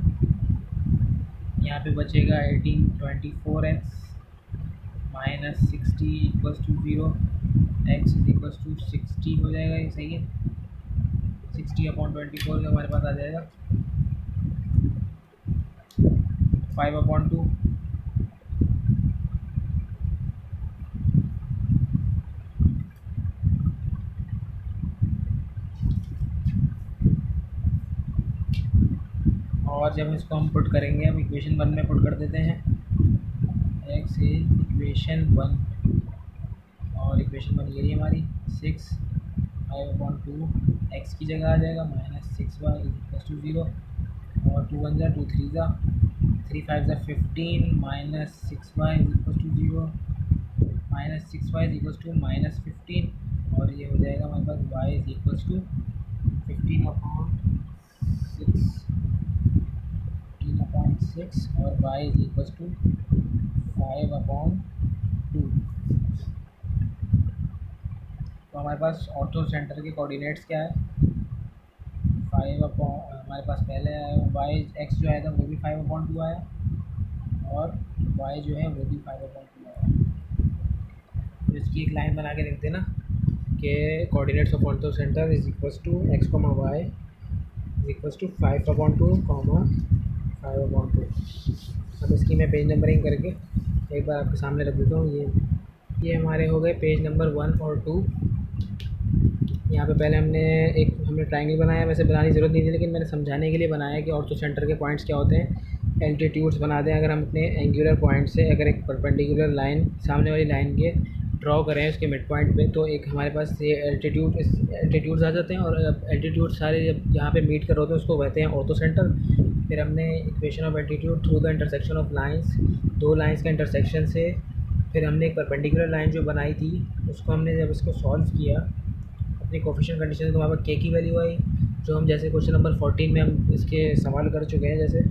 यहाँ पे बचेगा 18 24x minus 60 equals to 0, x is equals to 60 हो जाएगा। ये सही है, 60/24 का हमारे पास आ जाएगा 5/2। और जब इसको हम पुट करेंगे, हम इक्वेशन 1 में पुट कर देते हैं x इज इक्वेशन 1, और इक्वेशन 1 ये रही हमारी 6 5/2 x की जगह आ जाएगा माइनस 6y इक्वल्स टू 0, और 2 1 2 3 5 15 minus 6y equals to 0, minus 6y equals to minus 15, और ये हो जाएगा हमारे पास y इज इक्वल्स टू 15/6 0.6 और y इज इक्वल टू 5/2। तो हमारे पास ऑर्थो सेंटर के कोऑर्डिनेट्स क्या है, 5 हमारे पास पहले वाई एक्स जो आया था वो भी 5/2 आया और वाई जो है वो भी 5/2 आया। तो इसकी एक लाइन बना के लिख देना कि coordinates of orthocentre is equals to X comma Y is equals to 5/2 comma 5/2। अब इसकी मैं पेज नंबरिंग करके एक बार आपके सामने रख देता हूँ। ये हमारे हो गए पेज नंबर 1 और 2। यहाँ पे पहले हमने ट्रायंगल बनाया, वैसे बनाने की ज़रूरत नहीं थी लेकिन मैंने समझाने के लिए बनाया कि ऑर्थो सेंटर के पॉइंट्स क्या होते हैं। एल्टीट्यूड्स बना दें, अगर हम अपने एंगुलर पॉइंट से अगर एक परपेंडिकुलर लाइन सामने वाली लाइन के ड्रॉ करें उसके मिड पॉइंट पे, तो एक हमारे पास ये एल्टीट्यूड्स आ जाते हैं और एल्टीट्यूड सारे जहाँ पे मीट कर रहे होते हैं उसको कहते हैं ऑर्थो सेंटर। फिर हमने equation of altitude through the intersection of lines, दो लाइंस के इंटरसेक्शन से, फिर हमने एक परपेंडिकुलर लाइन जो बनाई थी उसको हमने जब इसको सॉल्व किया अपनी कोफिशिएंट कंडीशन तो वहाँ पर के की वैल्यू आई, जो हम जैसे क्वेश्चन नंबर 14 में हम इसके सवाल कर चुके हैं जैसे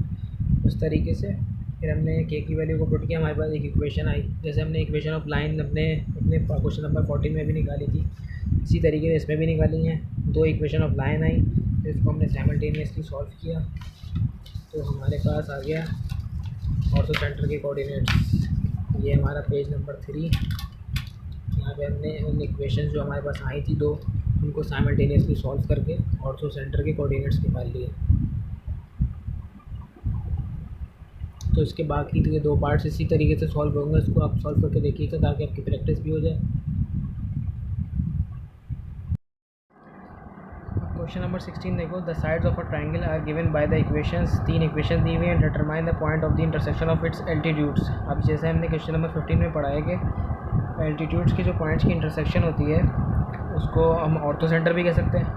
उस तरीके से। फिर हमने के की वैल्यू को पुट किया, हमारे पास एक इक्वेशन आई, जैसे हमने इक्वेशन ऑफ लाइन अपने क्वेश्चन नंबर 14 में भी निकाली थी, इसी तरीके से इसमें भी निकाली हैं। दो इक्वेशन ऑफ लाइन आई, फिर इसको हमने साइमल्टेनियसली सॉल्व किया तो हमारे पास आ गया ऑर्थो सेंटर के कोऑर्डिनेट्स। ये हमारा पेज नंबर 3। यहाँ पे हमने उन इक्वेशन जो हमारे पास आई थी दो, उनको साइमल्टेनियसली सॉल्व करके ऑर्थो सेंटर के कोऑर्डिनेट्स निकाल लिए। तो इसके बाकी के दो पार्ट्स इसी तरीके से सॉल्व होंगे, इसको आप सॉल्व करके देखिएगा ताकि आपकी प्रैक्टिस भी हो जाए। क्वेश्चन नंबर 16 देखो, the sides of a triangle are given by the equations, 3 equation दी हुई हैं, determine the point of the intersection of its altitudes. अब जैसे हमने क्वेश्चन नंबर 15 में पढ़ा है कि एल्टीट्यूड्स की जो पॉइंट्स की इंटरसेक्शन होती है उसको हम ऑर्थो सेंटर भी कह सकते हैं।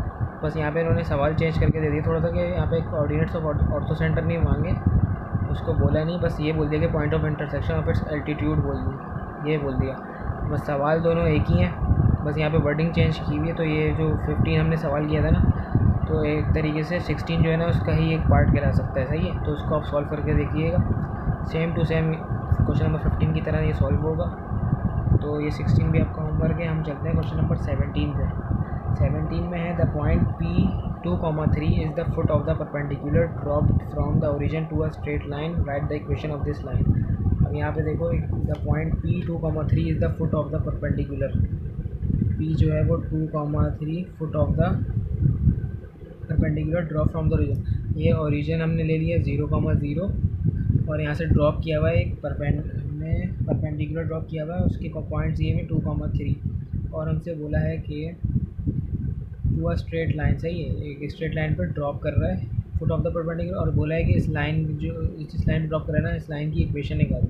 बस यहाँ पे इन्होंने सवाल चेंज करके दे दिया थोड़ा सा कि यहाँ पे कोऑर्डिनेट्स ऑफ ऑर्थो सेंटर नहीं मांगे, उसको बोला नहीं, बस ये बोल दिया कि point of intersection of it's altitude बोल दी, ये बोल दिया। बस सवाल दोनों एक ही हैं, बस यहाँ पे वर्डिंग चेंज की हुई है। तो ये जो 15 हमने सवाल किया था ना, तो एक तरीके से 16 जो है ना उसका ही एक पार्ट कहला सकता है, सही है। तो उसको आप सॉल्व करके देखिएगा, same to same question number 15 की तरह ये सॉल्व होगा। तो ये 16 भी आपका होमवर्क है। हम चलते हैं क्वेश्चन नंबर 17 पे। 17 में है the point P2,3 is the foot of the perpendicular dropped from the origin to a straight line, right the equation of this line. अब यहाँ पे देखो, the point P2,3 is the foot of the perpendicular, P जो है वो 2,3 foot of the perpendicular drop from the origin. ये origin हमने ले लिया 0,0 और यहाँ से ड्रॉप किया हुआ है एक परपेंडिकुलर ड्रॉप किया हुआ है, उसके पॉइंट्स ये में 2,3 और हमसे बोला है कि टू अ स्ट्रेट लाइन, सही है, एक स्ट्रेट लाइन पर ड्रॉप कर रहा है फुट ऑफ द परपेंडिकुलर, और बोला है कि इस लाइन पर ड्रॉप कर रहा है ना, इस लाइन की इक्वेशन निकाली।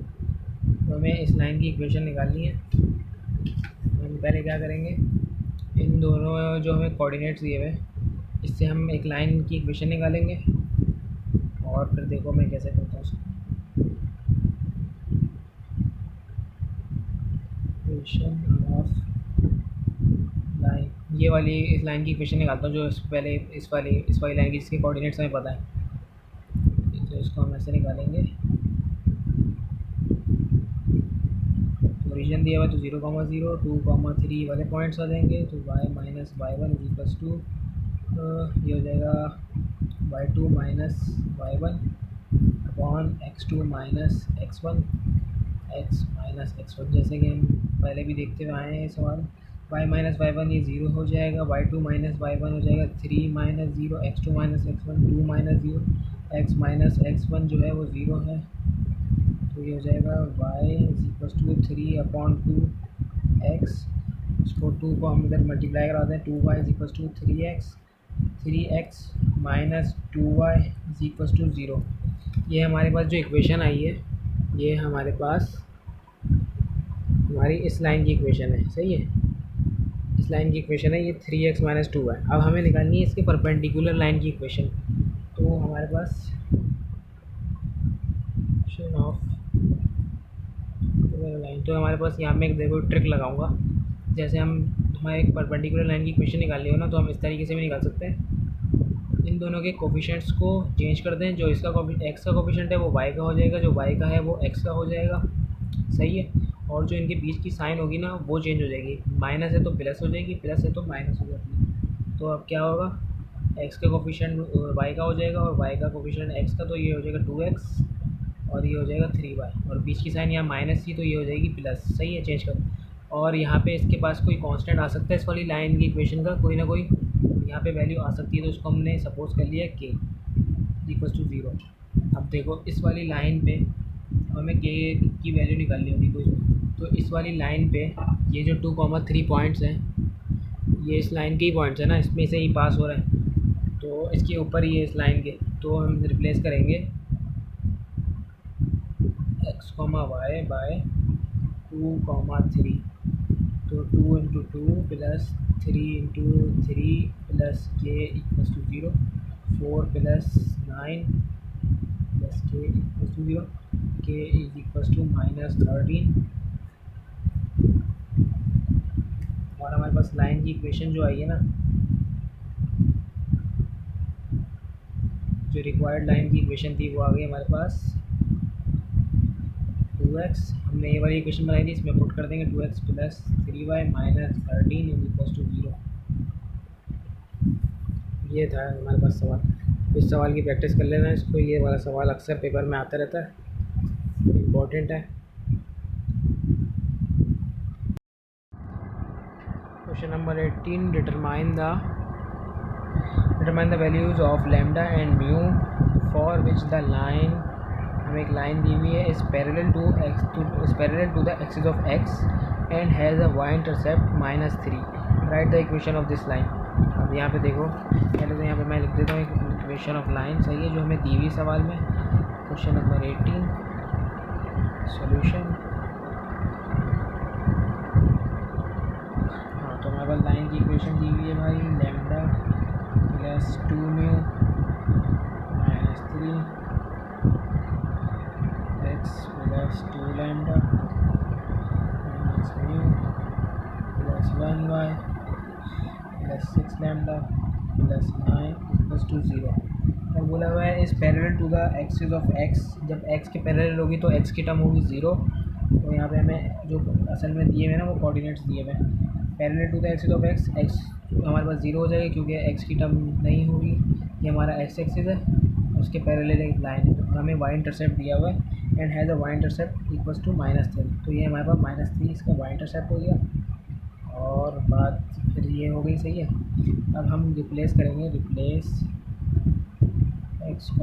तो हमें इस लाइन की इक्वेशन निकालनी है। हम पहले क्या करेंगे, इन दोनों जो हमें कोऑर्डिनेट्स दिए हुए इससे हम एक लाइन की इक्वेशन निकालेंगे और फिर देखो मैं कैसे करता हूँ उसको। इक्वेशन ऑफ लाइन, ये वाली इस लाइन की इक्वेशन निकालता हूँ जो पहले इस वाली लाइन की जिसके कोऑर्डिनेट्स हमें पता है, तो इसको हम ऐसे निकालेंगे। ओरिजिन दिया हुआ तो 0,0 2,3 वाले पॉइंट्स आ जाएंगे, तो y माइनस y1 इज इक्वल्स टू, ये हो जाएगा y2 minus y1 upon x2 minus x1 x minus x1। जैसे कि हम पहले भी देखते हुए आए हैं सवाल, y माइनस y1 ये 0 हो जाएगा, y2 माइनस y1 हो जाएगा 3 minus 0, x2 minus x1 2 minus 0, x minus x1 जो है वो 0 है, तो ये हो जाएगा y is equals to 3/2x। इसको 2 को हम इधर मल्टीप्लाई कराते हैं, 2y is equals to 3x minus 2y is equals to 0। ये हमारे पास जो इक्वेशन आई है ये हमारे पास हमारी इस लाइन की इक्वेशन है, सही है, इस लाइन की इक्वेशन है, ये 3x माइनस 2y। अब हमें निकालनी है इसके परपेंडिकुलर लाइन की इक्वेशन। तो हमारे पास ऑफ लाइन, तो हमारे पास यहाँ में देखो ट्रिक लगाऊंगा, जैसे हमें एक परपेंडिकुलर लाइन की इक्वेशन निकालनी हो ना, तो हम इस तरीके से भी निकाल सकते हैं। इन दोनों के कोफिशिएंट्स को चेंज कर दें। जो इसका एक्स का कोफिशिएंट है वो वाई का हो जाएगा, जो वाई का है वो एक्स का हो जाएगा, सही है। और जो इनके बीच की साइन होगी ना वो चेंज हो जाएगी, माइनस है तो प्लस हो जाएगी, प्लस है तो माइनस हो जाएगी। तो अब क्या होगा, एक्स का कोफिशिएंट वाई का हो जाएगा और वाई का कोफिशिएंट एक्स का, तो ये हो जाएगा 2x और ये हो जाएगा 3y, और बीच की साइन यहाँ माइनस थी तो ये हो जाएगी प्लस, सही है, चेंज कर। और यहाँ पे इसके पास कोई कांस्टेंट आ सकता है इस वाली लाइन की इक्वेशन का, कोई ना कोई यहाँ पे वैल्यू आ सकती है, तो उसको हमने सपोज कर लिया k इक्वल्स टू 0। अब देखो इस वाली लाइन पे हमें k की वैल्यू निकालनी होगी कोई, तो इस वाली लाइन पे ये जो 2,3 पॉइंट्स हैं, ये इस लाइन के ही पॉइंट्स हैं ना, इसमें से ही पास हो रहे हैं, तो इसके ऊपर ही है इस लाइन के, तो हम रिप्लेस करेंगे x, y बाय 2,3, तो 2 into 2 plus 3 into 3 plus k equals to 0, 4 plus 9 plus k equals to 0, k is equals to -13। और हमारे पास लाइन की इक्वेशन जो आई है ना, जो रिक्वायर्ड लाइन की इक्वेशन थी वो आ गई हमारे पास 2x। हमने ये वाली इक्वेशन बनाई थी, इसमें पुट कर देंगे 2x plus 3y minus 13 is equals to 0। ये था हमारे पास सवाल। इस सवाल की प्रैक्टिस कर लेना इसको, ये वाला सवाल अक्सर पेपर में आता रहता है, इम्पोर्टेंट है। Question number 18, determine the values of lambda and mu for which the line, हमें एक लाइन दी हुई है, is parallel to the axis of X and has a Y intercept -3, right the equation of this line. अब यहाँ पे देखो, पहले तो यहाँ पे मैं लिख देता हूँ इक्वेशन ऑफ लाइन, सही है, जो हमें दी हुई सवाल में। Question number 18 solution. हाँ, तो हमारे पास लाइन की इक्वेशन दी हुई है भाई, lambda plus 2 mu minus 3 X plus 2 lambda minus mu plus 1y plus 6 lambda plus 9 equals to 0। और बोला हुआ है इस parallel to the axis of X, जब x के पैरेलल होगी तो x की टर्म होगी 0। तो यहाँ पे हमें जो असल में दिए हुए ना वो कोऑर्डिनेट्स दिए हुए हैं, parallel to the axis of X, x हमारे पास 0 हो जाएगा क्योंकि x की टर्म नहीं होगी, ये हमारा x एक्सिस है, उसके पैरेलल एक लाइन है, और हमें y इंटरसेप्ट दिया हुआ है and has a y intercept equals to -3, तो ये हमारे पास -3 इसका y इंटरसेप्ट हो गया। और बात फिर ये हो गई, सही है। अब हम रिप्लेस करेंगे, replace x, y x, y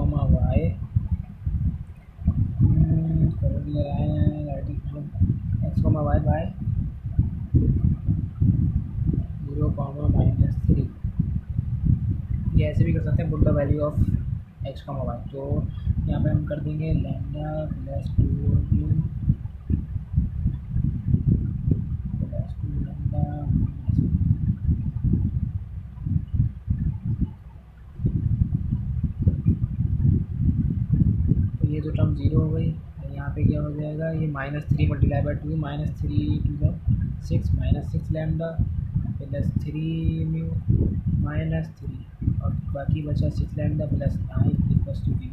by 0, -3, ये ऐसे भी कर सकते हैं, put the value of x, y। तो यहाँ पे हम कर देंगे lambda plus 2 mu plus 2 lambda, तो ये तो टर्म 0 हो गई। यहाँ पे क्या हो जाएगा, ये -3 multiply by 2, -3 to the 6 -6 lambda plus 3 mu -3, और बाकी बचा 6 लैम्डा प्लस 9 इक्वल्स टू 0।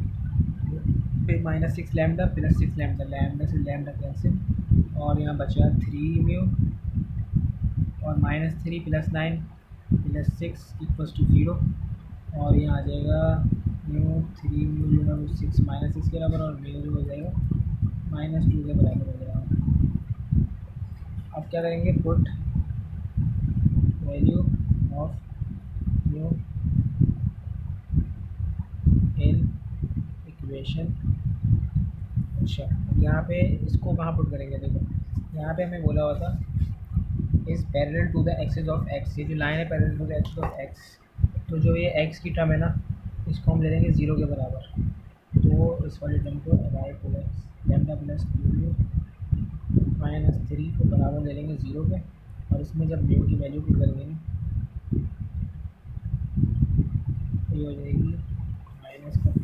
फिर -6 लैम्डा प्लस 6 लैम्डा, लैम्डा से लैम्डा कैंसिल, और यहाँ बचा 3 म्यू और -3 प्लस 9 प्लस 6 इक्वल्स टू 0, और यहाँ आ जाएगा म्यू 3 म्यू जो है वो 6 -6 के बराबर, और म्यू जो हो जाएगा -2 के बराबर हो जाएगा। अब क्या करेंगे, put value of mu in equation. अच्छा, यहाँ पे इसको कहाँ पुट करेंगे, देखो यहाँ पे हमें बोला हुआ था is parallel to the axis of X, ये जो लाइन है parallel to the axis of X, तो जो ये x की टर्म है ना इसको हम ले लेंगे 0 के बराबर, तो इस वाली टर्म को y plus lambda plus 2 mu -3 को बराबर ले लेंगे 0 के, और इसमें जब म्यू की वैल्यू पुट करेंगे ना तो ये हो जाएगी -7।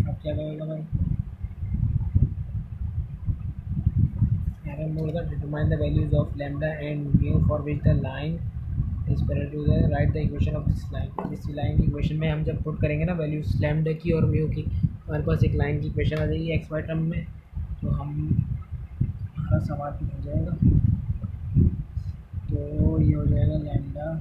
अब क्या करेगा भाई, यहाँ पे पे हम बोल रहा determine the values of lambda and mu for which the line is parallel to the right the equation of this line. इस लाइन की इक्वेशन में हम जब पुट करेंगे ना वैल्यूज लैम्डा की और म्यू की, हमारे पास एक लाइन की इक्वेशन आ जाएगी एक्स वाई टर्म में। तो हमारा सवाल हो जाएगा, तो ये हो जाएगा लैम्डा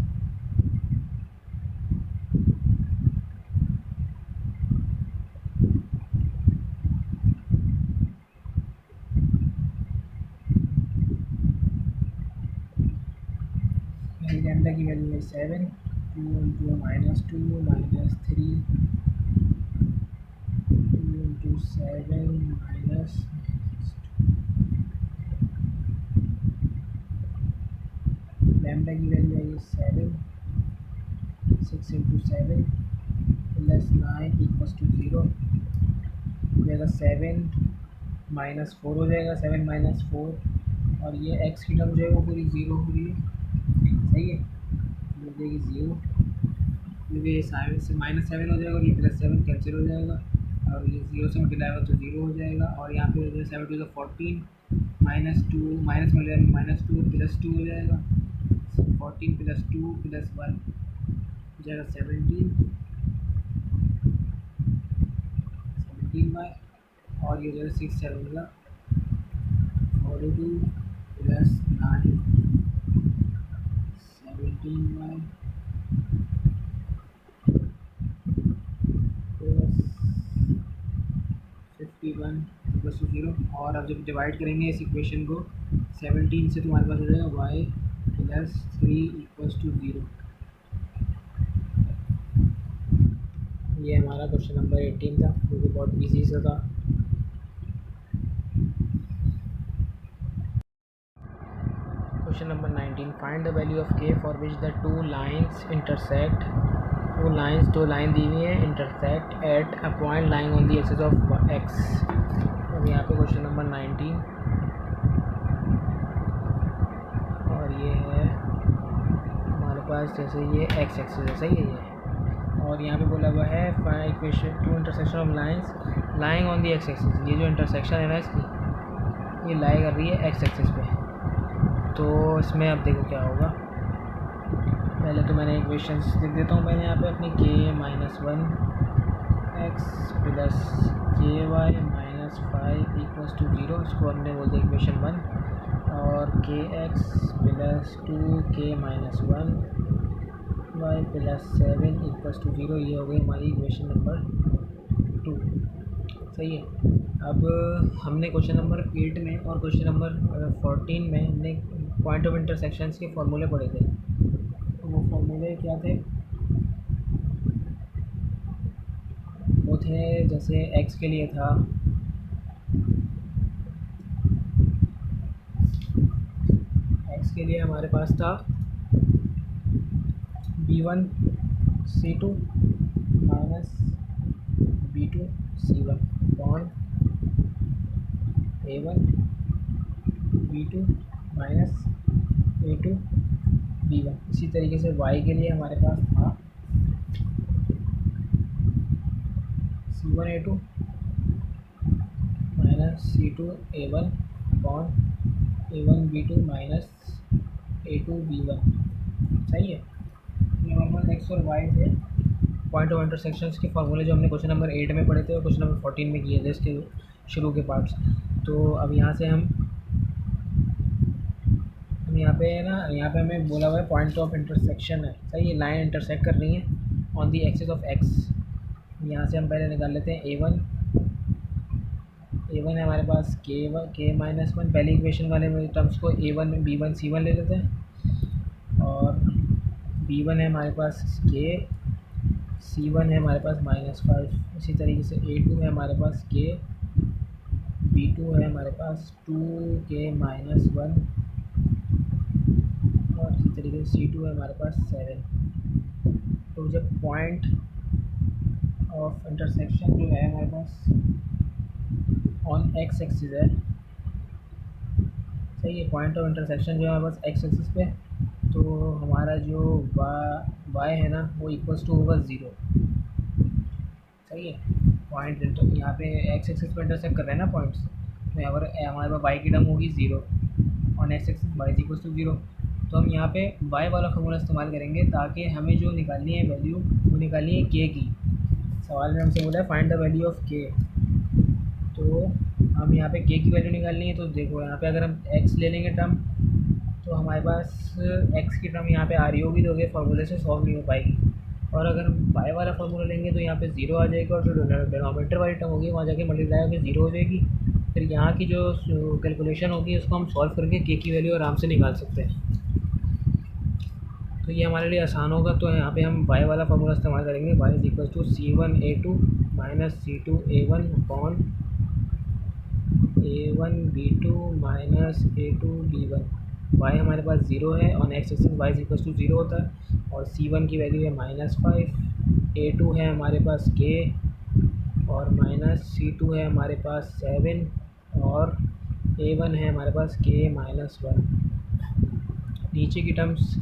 लैम्डा की वैल्यू है 7, 2 इंटू -2 -3 2 इंटू 7 माइनस लैम्डा की वैल्यू है 7, 6 इंटू 7 प्लस 9 इक्वल्स टू 0 हो जाएगा 7 -4 हो जाएगा, 7 -4 और ये एक्स की टर्म जो है वो पूरी 0 हो रही है। सही है, हो जाएगी 0 क्योंकि ये -7 हो जाएगा और ये +7 कैंसिल हो जाएगा और ये 0 से मल्टीप्लाई होगा तो 0 हो जाएगा और यहाँ पे हो जाएगा 7 टू 14 -2 माइनस में -2 +2 हो जाएगा, 14 + 2 + 1 हो जाएगा 17 बाय और ये हो जाएगा 6 7 का 42 + 9 17 बाय +51 = 0 और अब जब डिवाइड करेंगे इस इक्वेशन को 17 से, तुम्हारे पास हो जाएगा y + 3 = 0। ये हमारा क्वेश्चन नंबर 18 था, जो कि बहुत ईजी सा था। Question number 19, find the value of k for which the two lines intersect. दो लाइन दी हुई है intersect at a point lying on the axis of x। अब यहाँ पे क्वेश्चन नंबर 19 और ये है हमारे पास, जैसे ये x एक्सिस है, सही है ये, और यहाँ पे बोला हुआ है equation two intersection of lines lying on the x axis. ये जो इंटरसेक्शन है ना इसकी, ये लाई कर रही है x एक्सिस पे। तो इसमें अब देखो क्या होगा, पहले तो मैंने इक्वेशंस लिख देता हूँ मैंने यहाँ पे अपनी k - 1 x + ky - 5 = 0, इसको हमने बोल दिया इक्वेशन 1, और kx + 2k - 1 y + 7 = 0, ये हो गई हमारी इक्वेशन नंबर 2। सही है। अब हमने क्वेश्चन नंबर 8 में और क्वेश्चन नंबर 14 में हमने पॉइंट ऑफ इंटरसेक्शंस के फॉर्मूले पढ़े थे। तो वो फॉर्मूले क्या थे, वो थे जैसे x के लिए था x के लिए हमारे पास था b1 c2 - b2 c1 bond a1 b2 - a2 b1। इसी तरीके से y के लिए हमारे पास था c1 a2 - c2 a1 bond a1 b2 - a2 b1। सही है, ये हमारे पास x और y थे पॉइंट ऑफ इंटरसेक्शंस के फॉर्मूले, जो हमने क्वेश्चन नंबर 8 में पढ़े थे और क्वेश्चन नंबर 14 में किए थे इसके शुरू के पार्ट्स। तो अब यहाँ से हम यहाँ पे है ना, यहाँ पे हमें बोला हुआ है पॉइंट ऑफ इंटरसेक्शन है, सही है, लाइन इंटरसेक्ट कर रही है on the axis of x। यहाँ से हम पहले निकाल लेते हैं a1 है हमारे पास k - 1, पहली इक्वेशन वाले में टर्म्स को a1 b1 c1 ले लेते हैं, और b1 है हमारे पास k, c1 है हमारे पास -5। इसी तरीके से a2 है हमारे पास k, b2 है हमारे पास 2k - 1, और इसी तरीके से c2 है हमारे पास 7। तो जब पॉइंट ऑफ इंटरसेक्शन जो है हमारे पास ऑन x एक्सिस है, सही है, पॉइंट ऑफ इंटरसेक्शन जो है हमारे पास x एक्सिस पे, तो हमारा जो y है ना वो इक्वल्स टू होगा 0। सही है, पॉइंट यहाँ पे x एक्सिस पे इंटरसेक्ट कर रहे हैं ना पॉइंट्स, तो यहाँ पर हमारे पास वाई की टर्म होगी 0 और X axis Y equal to 0। तो हम यहाँ पे वाई वाला फॉर्मूला इस्तेमाल करेंगे ताकि हमें जो निकालनी है वैल्यू वो निकालनी है के की। सवाल में हमसे बोला है फाइंड द वैल्यू ऑफ के, तो हम यहाँ पे के की वैल्यू निकालनी है। तो देखो यहाँ पे अगर हम एक्स ले लेंगे टर्म तो हमारे पास एक्स की टर्म यहाँ पे आ रही होगी, तो ये फार्मूले से सॉल्व नहीं हो पाएगी। और अगर हम वाई वाला फार्मूला लेंगे तो यहाँ पे 0 आ जाएगा और जो डिनोमिनेटर वाली टर्म होगी वहाँ जाके मल्टीप्लाई होकर 0 हो जाएगी। फिर यहाँ की जो कैलकुलेशन होगी उसको हम सॉल्व करके के की वैल्यू आराम से निकाल सकते हैं। तो ये हमारे लिए आसान होगा। तो यहाँ पे हम वाई वाला फार्मूला इस्तेमाल करेंगे, Y is equal to C1A2 minus C2A1 upon A1B2 minus A2B1। Y हमारे पास 0 है और X axis Y is equal to 0 होता है और C1 की वैल्यू है -5, A2 है हमारे पास K और माइनस C2 है हमारे पास 7 और A1 है हमारे पास K-1। नीचे की टर्म्स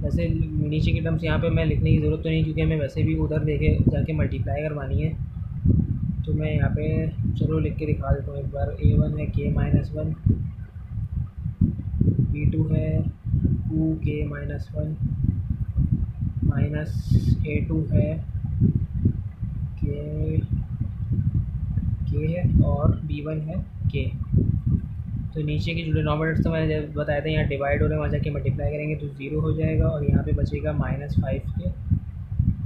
वैसे नीचे की टर्म्स यहाँ पे मैं लिखने की ज़रूरत तो नहीं, क्योंकि हमें वैसे भी उधर देखे जाके मल्टीप्लाई करवानी है। तो मैं यहाँ पे चलो लिख के दिखा देता हूँ एक बार। A1 है K-1, B2 है 2K-1 माइनस A2 है K है और B1 है K। तो नीचे की जो डिनोमिनेटर्स तो मैंने बताया था यहाँ डिवाइड हो रहे हैं, वहाँ जाके मल्टीप्लाई करेंगे तो 0 हो जाएगा और यहाँ पे बचेगा -5K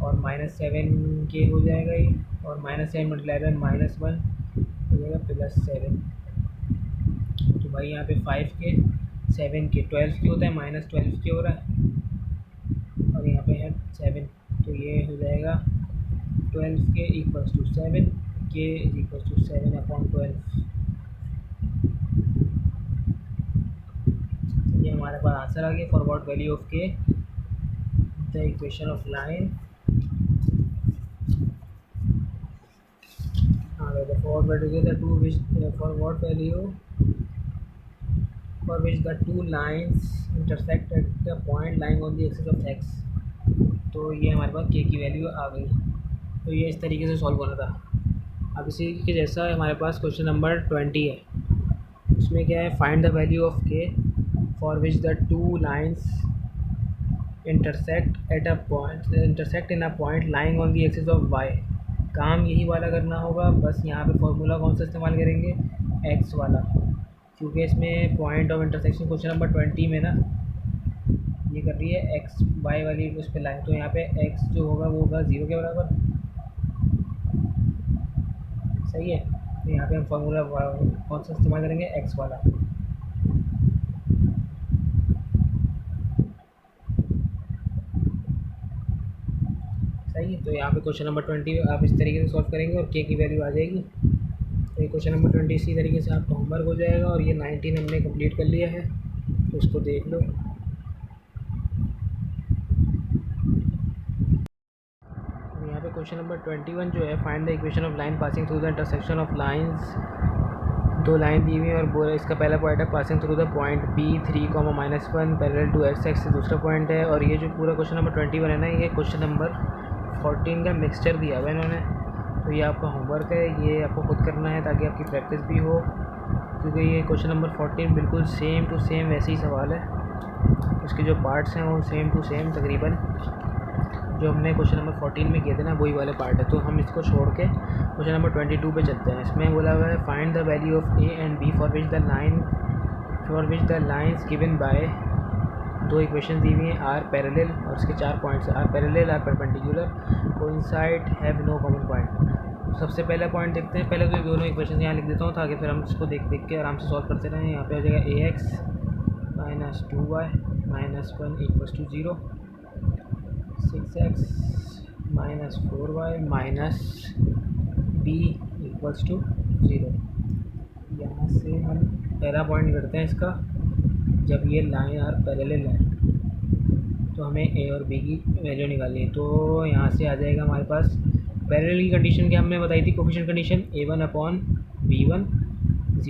और -7K हो जाएगा ये, और -7 मल्टीप्लाई बाय -1 हो जाएगा +7। तो भाई यहाँ पे 5K 7K 12K होता है, -12K हो रहा है और यहाँ पे है 7। तो ये हो जाएगा 12K equals to 7, K equals to 7/12। ये हमारे पास आंसर आ गया for what value of K the equation of line. For value the two which for what value for which the two lines intersect at the point lying on the axis of X. तो ये हमारे पास के की value आ गई। तो ये इस तरीके से सॉल्व होना था। अब इसी के जैसा हमारे पास क्वेश्चन नंबर 20 है। उसमें क्या है, फाइंड द वैल्यू ऑफ के for which the two lines intersect in a point lying on the axis of y। काम यही वाला करना होगा, बस यहाँ पे फॉर्मूला कौन सा इस्तेमाल करेंगे, x वाला, क्योंकि इसमें point of intersection question number 20 में ना ये कर रही है x y वाली उस पर लाइन। तो यहाँ पे x जो होगा वो होगा 0 के बराबर, सही है। तो यहाँ पे हम फॉर्मूला कौन सा इस्तेमाल करेंगे, x वाला। सही है। तो यहाँ पे क्वेश्चन नंबर 20 आप इस तरीके से सॉल्व करेंगे और के की वैल्यू आ जाएगी। तो ये क्वेश्चन नंबर 20 इसी तरीके से आपका होमवर्क हो जाएगा। और ये 19 हमने कंप्लीट कर लिया है, तो इसको देख लो। यहाँ पे क्वेश्चन नंबर 21 जो है, find the equation of line passing through the intersection of lines. दो लाइन दी हुई है और इसका पहला पॉइंट है passing through the point B3, -1 parallel to X X दूसरा पॉइंट है। और ये जो पूरा क्वेश्चन नंबर 21 है ना, ये क्वेश्चन नंबर 14 का मिक्सचर दिया हुआ है इन्होंने। तो ये आपका होमवर्क है, ये आपको खुद करना है ताकि आपकी प्रैक्टिस भी हो, क्योंकि ये क्वेश्चन नंबर 14 बिल्कुल सेम टू सेम वैसे ही सवाल है। इसके जो पार्ट्स हैं वो सेम टू सेम तकरीबन जो हमने क्वेश्चन नंबर 14 में किए थे ना, वही वाले पार्ट है। तो हम इसको छोड़ के क्वेश्चन नंबर 22 पे चलते हैं। इसमें बोला हुआ है find the value of A and B for which the lines given by. दो इक्वेशन दी हुई हैं, आर पैरेलल और इसके 4 points, are parallel, are perpendicular, coincide, have no common point. सबसे पहला पॉइंट देखते हैं। पहले तो दोनों इक्वेशन यहाँ लिख देता हूँ ताकि फिर हम इसको देख के आराम से सॉल्व करते रहें। यहाँ पे हो जाएगा ax - 2y - 1 = 0, 6x - 4y - b = 0। यहाँ से हम पहला पॉइंट करते हैं इसका। जब ये लाइन आर पैरेलल है तो हमें ए और बी की वैल्यू निकालनी है। तो यहाँ से आ जाएगा हमारे पास पैरेलल की कंडीशन क्या हमने बताई थी, कोफिशिएंट कंडीशन a1/b1 =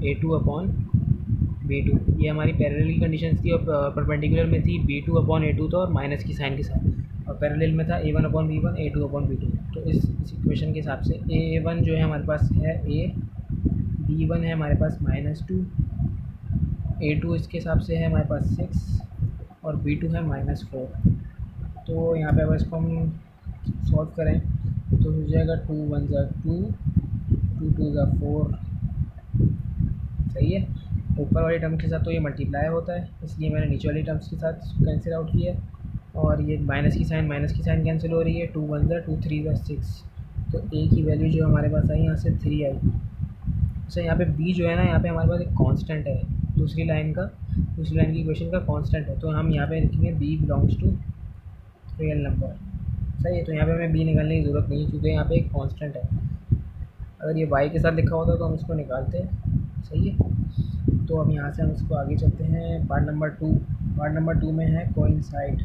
a2/b2। ये हमारी पैरेलल की कंडीशन थी। और परपेंडिकुलर में थी b2/a2 था और माइनस की साइन के साथ, और पैरेलल में था a1/b1 a2/b2। तो इस इक्वेशन के हिसाब से a1 जो है हमारे पास है a B1 है हमारे पास -2, A2 इसके हिसाब से है हमारे पास 6 और B2 है -4। तो यहाँ पे अगर इसको हम सॉल्व करें तो हो जाएगा 2 1 ज़ा 2, 2 2 ज़ा 4। सही है। ऊपर वाली टर्म के साथ तो ये मल्टीप्लाई होता है, इसलिए मैंने नीचे वाली टर्म्स के साथ कैंसिल आउट किया। और ये माइनस की साइन कैंसिल हो रही है। 2 1 ज़ा 2, 3 ज़ा 6। तो ए की वैल्यू जो हमारे पास आई यहाँ से 3 आई। अच्छा यहाँ पे बी जो है ना, यहाँ पे हमारे पास एक कांस्टेंट है, दूसरी लाइन की इक्वेशन का कांस्टेंट है। तो हम यहाँ पे लिखेंगे B belongs to real number. सही है। तो यहाँ पे हमें बी निकालने की ज़रूरत नहीं है क्योंकि यहाँ पे एक कांस्टेंट है। अगर ये वाई के साथ लिखा होता तो हम इसको निकालते हैं। सही है। तो अब यहाँ से हम इसको आगे चलते हैं। पार्ट नंबर 2 में है कोइंसाइड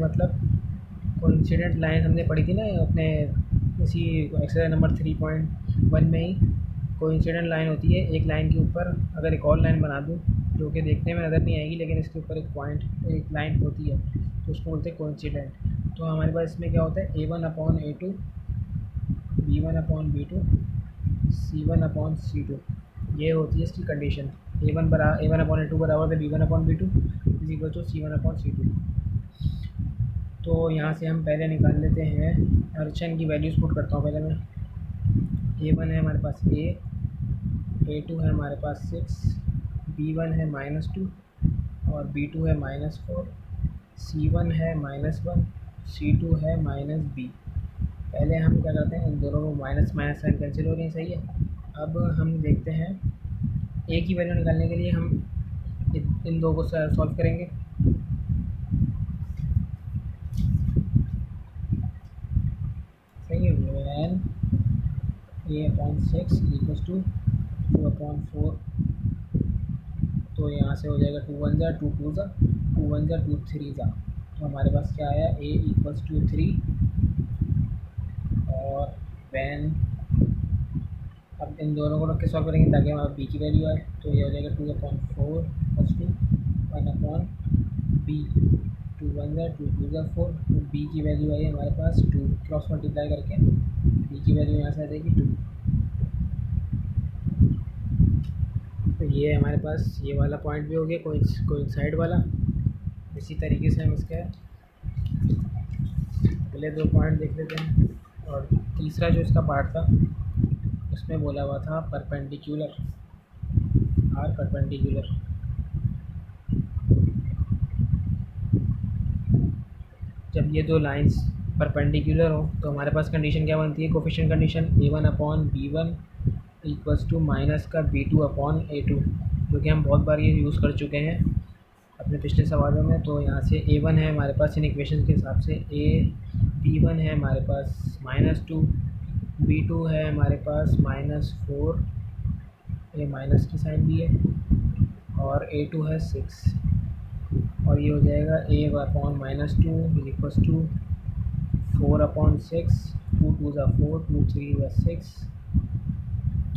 मतलब कोइंसिडेंट लाइन हमने पढ़ी थी ना अपने इसी एक्सरसाइज नंबर 3.1 में ही। कोइंसिडेंट लाइन होती है, एक लाइन के ऊपर अगर एक और लाइन बना दूँ जो कि देखने में नज़र नहीं आएगी लेकिन इसके ऊपर एक लाइन होती है तो उसको बोलते हैं कोइंसिडेंट। तो हमारे पास इसमें क्या होता है, A1/A2, B1/B2, C1/C2, ये होती है इसकी कंडीशन। A1/A2 बराबर है B1/B2 = C1/C2। तो यहाँ से हम पहले निकाल लेते हैं, अर्चन की वैल्यूज़ पुट करता हूँ पहले मैं। A1 है हमारे पास A2 है हमारे पास 6, B1 है -2 और B2 है -4, C1 है -1, C2 है -B। पहले हम क्या करते हैं, इन दोनों को माइनस साइन कैंसिल हो रही है। सही है। अब हम देखते हैं ए की वैल्यू निकालने के लिए हम इन दो को सॉल्व करेंगे। सही है। Van A/6 = 2/4। तो यहाँ से हो जाएगा 2 1 ज़ा 2 2 ज़ा 2 1 ज़ा 2 3 ज़ा। तो हमारे पास क्या आया, A = 3 और वैन। अब इन दोनों को रख के सॉल्व करेंगे ताकि हमारा बी की वैल्यू आए। तो ये हो जाएगा 2/4 + 2 1/b। 2 1 ज़ा 2 2 ज़ा 4। तो बी की वैल्यू आई हमारे पास 2। क्रॉस मल्टीप्लाई करके बी की वैल्यू यहाँ से आ जाएगी 2। तो ये हमारे पास ये वाला पॉइंट भी हो गया कोइंसाइड वाला। इसी तरीके से हम इसके पहले 2 पॉइंट देख लेते हैं। और तीसरा जो इसका पार्ट था उसमें बोला हुआ था परपेंडिकुलर, आर परपेंडिकुलर। जब ये दो लाइंस परपेंडिकुलर हो तो हमारे पास कंडीशन क्या बनती है, कोफिशिएंट कंडीशन A1/B1 = माइनस का B2/A2, जो कि हम बहुत बार ये यूज़ कर चुके हैं अपने पिछले सवालों में। तो यहाँ से A1 है हमारे पास इन इक्वेशन के हिसाब से B1 है हमारे पास -2, B2 है हमारे पास -4, ये माइनस की साइन भी है, और A2 है 6। और ये हो जाएगा A/-2 = 4/6, 2 2 ज़ा 4, 2 3 ज़ा 6।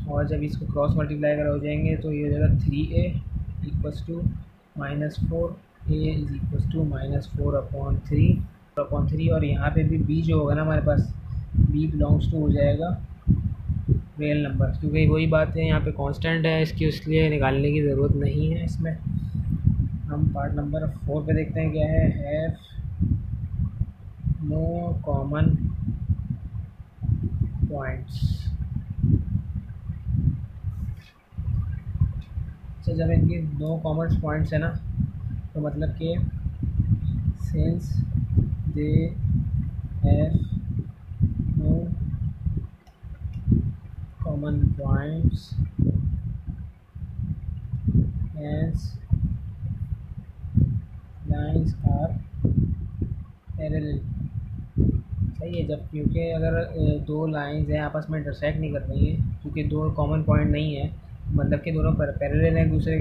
और जब इसको क्रॉस मल्टीप्लाई कर हो जाएंगे तो ये हो जाएगा 3A = -4, A = -4/3। और यहाँ पे भी B जो होगा ना हमारे पास, B बिलोंग्स टू हो जाएगा रियल नंबर, क्योंकि वही बात है यहाँ पे कांस्टेंट है इसकी, इसलिए निकालने की ज़रूरत नहीं है इसमें। हम पार्ट नंबर 4 पे देखते हैं क्या है। Have no common points. तो जब इनकी 2 कॉमन पॉइंट्स है ना, तो मतलब कि since they have no common points hence lines are parallel. सही है। जब क्योंकि अगर 2 लाइंस हैं आपस में इंटरसेक्ट नहीं कर रही हैं, क्योंकि 2 कॉमन पॉइंट नहीं है, मतलब कि दोनों पैरेलल हैं एक दूसरे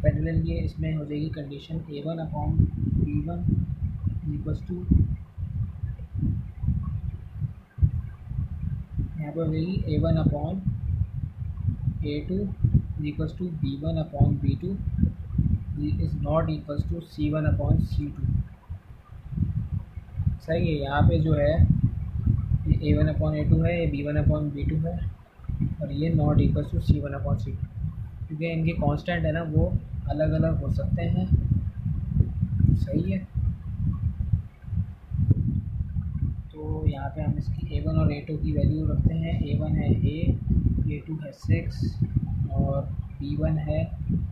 पैरेलल, ये इसमें हो जाएगी कंडीशन A1/B1 = यहाँ पर हो जाएगी A1/A2 = B1/B2 is not equals to C1/C2। सही है। यहाँ पे जो है ये A1/A2 है, ये B1/B2 है, और ये नॉट इक्वल टू C1/C2, क्योंकि इनके कांस्टेंट है ना वो अलग अलग हो सकते हैं। सही है, तो यहाँ पे हम इसकी A1 और A2 की वैल्यू रखते हैं। A1 है A, A2 है 6, और B1 है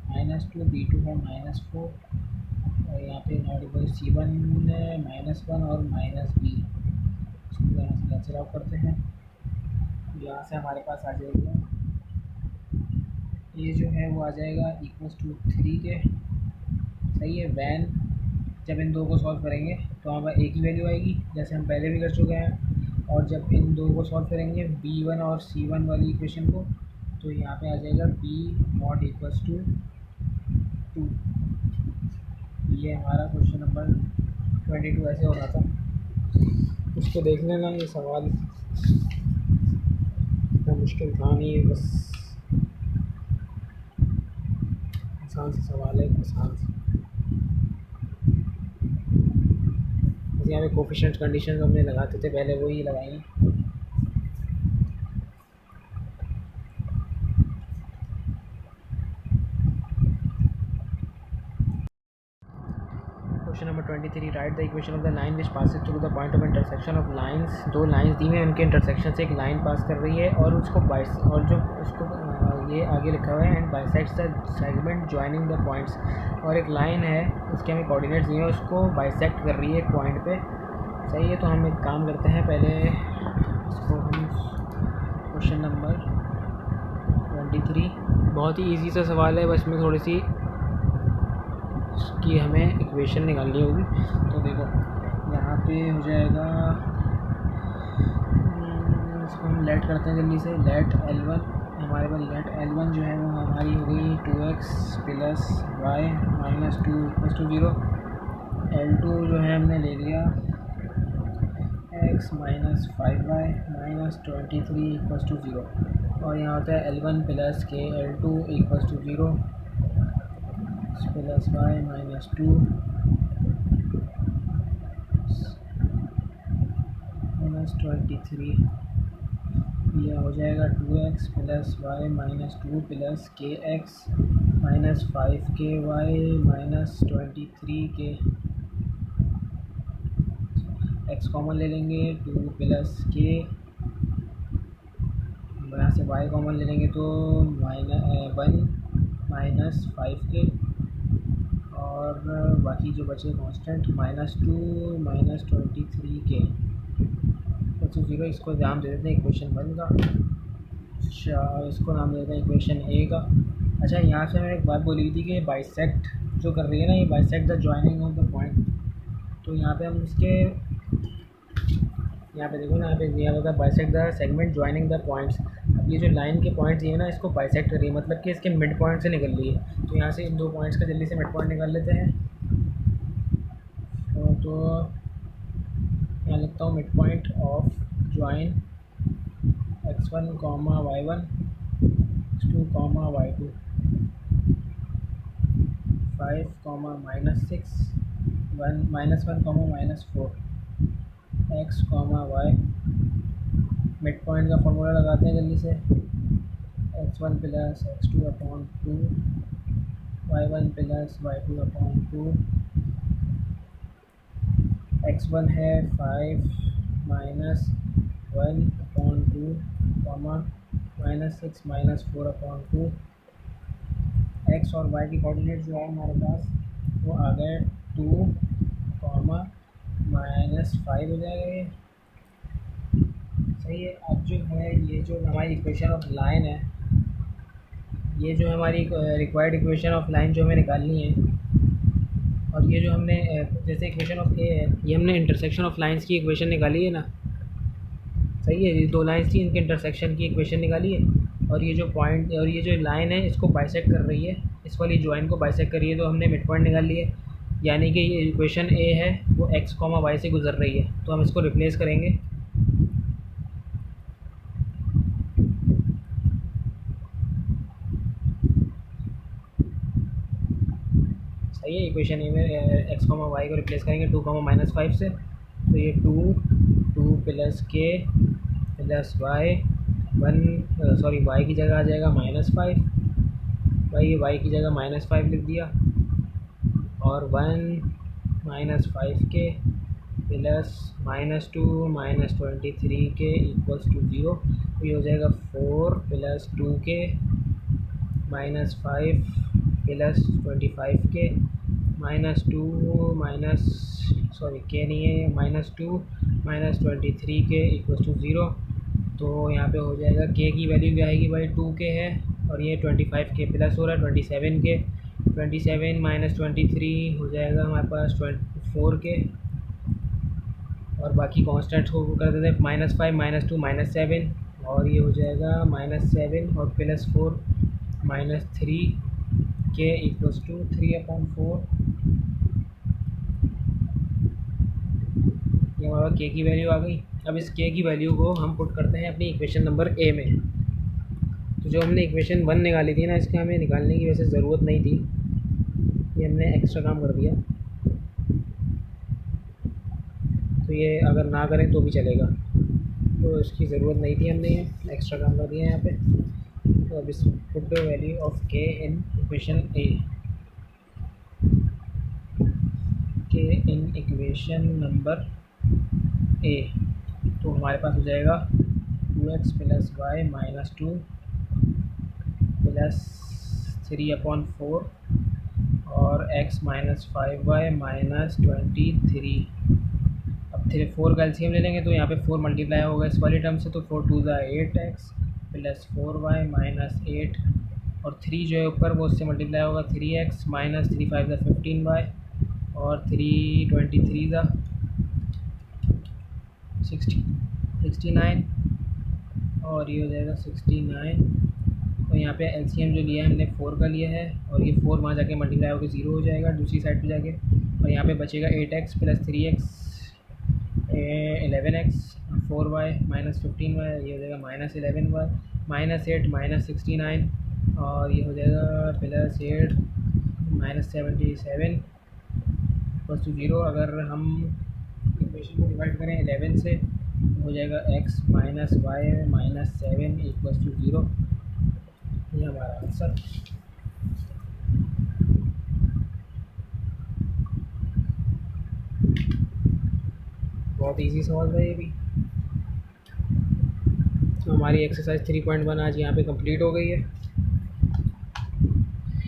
-2, B2 है -4, और यहाँ पे नॉट इक्वल C1 -1 और -B। इसको यहाँ से कैंसिल आउट करते हैं। यहाँ से हमारे पास आ जाएगा, ये जो है वो आ जाएगा =3 के। सही है, वैन जब इन दो को सॉल्व करेंगे तो हमारा एक ही वैल्यू आएगी, जैसे हम पहले भी कर चुके हैं। और जब इन दो को सॉल्व करेंगे B1 और C1 वाली इक्वेशन को, तो यहाँ पे आ जाएगा B ≠ 2। ये हमारा क्वेश्चन नंबर 22 ऐसे हो रहा था। इसको देख लेना, ये सवाल इतना मुश्किल था नहीं, बस आसान सा सवाल है, आसान सा। यहाँ पे कोफिशिएंट कंडीशन हमने लगाते थे पहले, वही लगाएंगे। Question number 23, right the equation of the line which passes through the point of intersection of lines. दो लाइंस दी हुई हैं, उनके इंटरसेक्शन से एक लाइन पास कर रही है और उसको और जो उसको ये आगे लिखा हुआ है and bisects the segment joining the points. और एक लाइन है, उसके हमें कोऑर्डिनेट्स दिए हैं, उसको बाइसेक्ट कर रही है एक पॉइंट पे। सही है, तो हम एक काम करते हैं, पहले इसको हम क्वेश्चन नंबर 23, बहुत ही इजी सा सवाल है, बस में थोड़ी सी की हमें इक्वेशन निकालनी होगी। तो देखो यहाँ पे हो जाएगा, इसको हम लेट करते हैं जल्दी से। लेट L1, हमारे पास लेट L1 जो है वो हमारी हो गई 2x + y - 2 = 0। L2 जो है हमने ले लिया x - 5y - 23 = 0, और यहाँ होता है L1 + k L2 = 0 + y - 2 - 23। यह हो जाएगा 2x + y - 2 + kx - 5ky - 23k। x common ले लेंगे, 2 + k, यहाँ से y कॉमन ले लेंगे तो 1 - 5k, और बाकी जो बचे कांस्टेंट -2 - 23k तो 0। इसको नाम दे देते हैं इक्वेशन 1 का। अच्छा, इसको नाम दे देते हैं इक्वेशन A का। अच्छा, यहाँ से मैंने एक बात बोली थी कि बाइसेक्ट जो कर रही है ना, ये bisect the joining of the point. तो यहाँ पे हम इसके, यहाँ पे देखो ना, यहाँ पे दिया हुआ था bisect the segment joining the points. अब ये जो लाइन के पॉइंट्स ये ना, इसको बाइसेक्ट कर रही है, मतलब कि इसके मिड पॉइंट से निकल रही है। तो यहाँ से इन दो पॉइंट्स का जल्दी से मिड पॉइंट निकाल लेते हैं। तो यहाँ लिखता हूँ mid point of join x1, y1, x2, y2, 5, -6, 1, -1, -4, x, y। Mid point का फॉर्मूला लगाते हैं जल्दी से। x1 + x2/2, y1 + y2/2। x1 है 5 - 1/2, -6 - 4/2। x और y की कोऑर्डिनेट जो है हमारे पास वो आ गए 2, -5 हो जाएगा ये। सही है। अब जो है ये जो हमारी इक्वेशन ऑफ लाइन है, ये जो हमारी रिक्वायर्ड इक्वेशन ऑफ लाइन जो हमें निकालनी है, और ये जो हमने जैसे इक्वेशन ऑफ ए है, ये हमने इंटरसेक्शन ऑफ लाइंस की इक्वेशन निकाली है ना। सही है, ये दो लाइंस थी, इनके इंटरसेक्शन की इक्वेशन निकाली है, और ये जो पॉइंट और ये जो लाइन है इसको बाइसेक्ट कर रही है, इस वाली जॉइन को बाइसेक्ट कर रही है, तो हमने मिड पॉइंट निकाल लिया। यानी कि ये इक्वेशन ए है वो x, y से गुजर रही है, तो हम इसको रिप्लेस करेंगे। सही है, इक्वेशन ए में x, y को रिप्लेस करेंगे 2, -5 से। तो ये 2 + k प्लस वाई वाई की जगह आ जाएगा -5। भाई वाई की जगह -5 लिख दिया, और 1 -5k plus -2 -23k equals to 0। तो ये हो जाएगा 4 + 2k -5 प्लस 25k -2 k नहीं है, -2 -23k इक्वल्स टू 0। तो यहाँ पे हो जाएगा k की वैल्यू क्या आएगी भाई, 2k है, और ये 25k प्लस हो रहा है 27k। 27 -23 हो जाएगा हमारे पास 24k, और बाकी कांस्टेंट्स को कर देते हैं -5 -2 -7, और ये हो जाएगा -7 और +4 -3k इक्वल्स टू 3/4। ये हमारा k की वैल्यू आ गई। अब इस k की वैल्यू को हम पुट करते हैं अपनी इक्वेशन नंबर a में। तो जो हमने इक्वेशन 1 निकाली थी ना, इसका हमें निकालने की वैसे ज़रूरत नहीं थी, ये हमने एक्स्ट्रा काम कर दिया। तो ये अगर ना करें तो भी चलेगा, तो इसकी ज़रूरत नहीं थी, हमने ये एक्स्ट्रा काम कर दिया यहाँ पे। तो अब इस put the value of k in equation a, k in equation number a। तो हमारे पास हो जाएगा 2x + y -2 प्लस 3/4 और x -5y -23। अब 4 का एलसीएम ले लेंगे, तो यहाँ पे 4 मल्टीप्लाई होगा इस वाली टर्म से, तो 4 × 2 = 8x प्लस 4y -8, और 3 जो है ऊपर वो उससे मल्टीप्लाई होगा 3x -3 5 = 15y, और 3 23 69, और ये हो जाएगा 69। तो यहाँ पे एलसीएम जो लिया है हमने 4 का लिया है, और ये 4 वहाँ जाके मल्टीप्लाई होकर 0 हो जाएगा दूसरी साइड पे जाके, और यहाँ पे बचेगा 8x + 3x 11x 4y -15y, ये हो जाएगा -11y -8 -69, और ये हो जाएगा +8 -77 = 0। अगर हम इक्वेशन को डिवाइड करें 11 से, हो जाएगा x - y -7 = 0। ये हमारा आंसर। बहुत इजी सवाल था ये भी। तो हमारी एक्सरसाइज 3.1 आज यहाँ पे कंप्लीट हो गई है।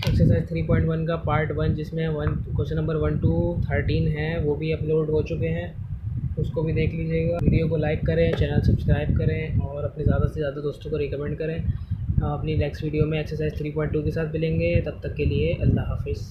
एक्सरसाइज 3.1 का पार्ट 1, जिसमें क्वेश्चन नंबर 1 to 13 है, वो भी अपलोड हो चुके हैं, उसको भी देख लीजिएगा। वीडियो को लाइक करें, चैनल सब्सक्राइब करें, और अपने ज़्यादा से ज़्यादा दोस्तों को रिकमेंड करें। अपनी नेक्स्ट वीडियो में एक्सरसाइज 3.2 के साथ मिलेंगे, तब तक के लिए अल्लाह हाफिज़।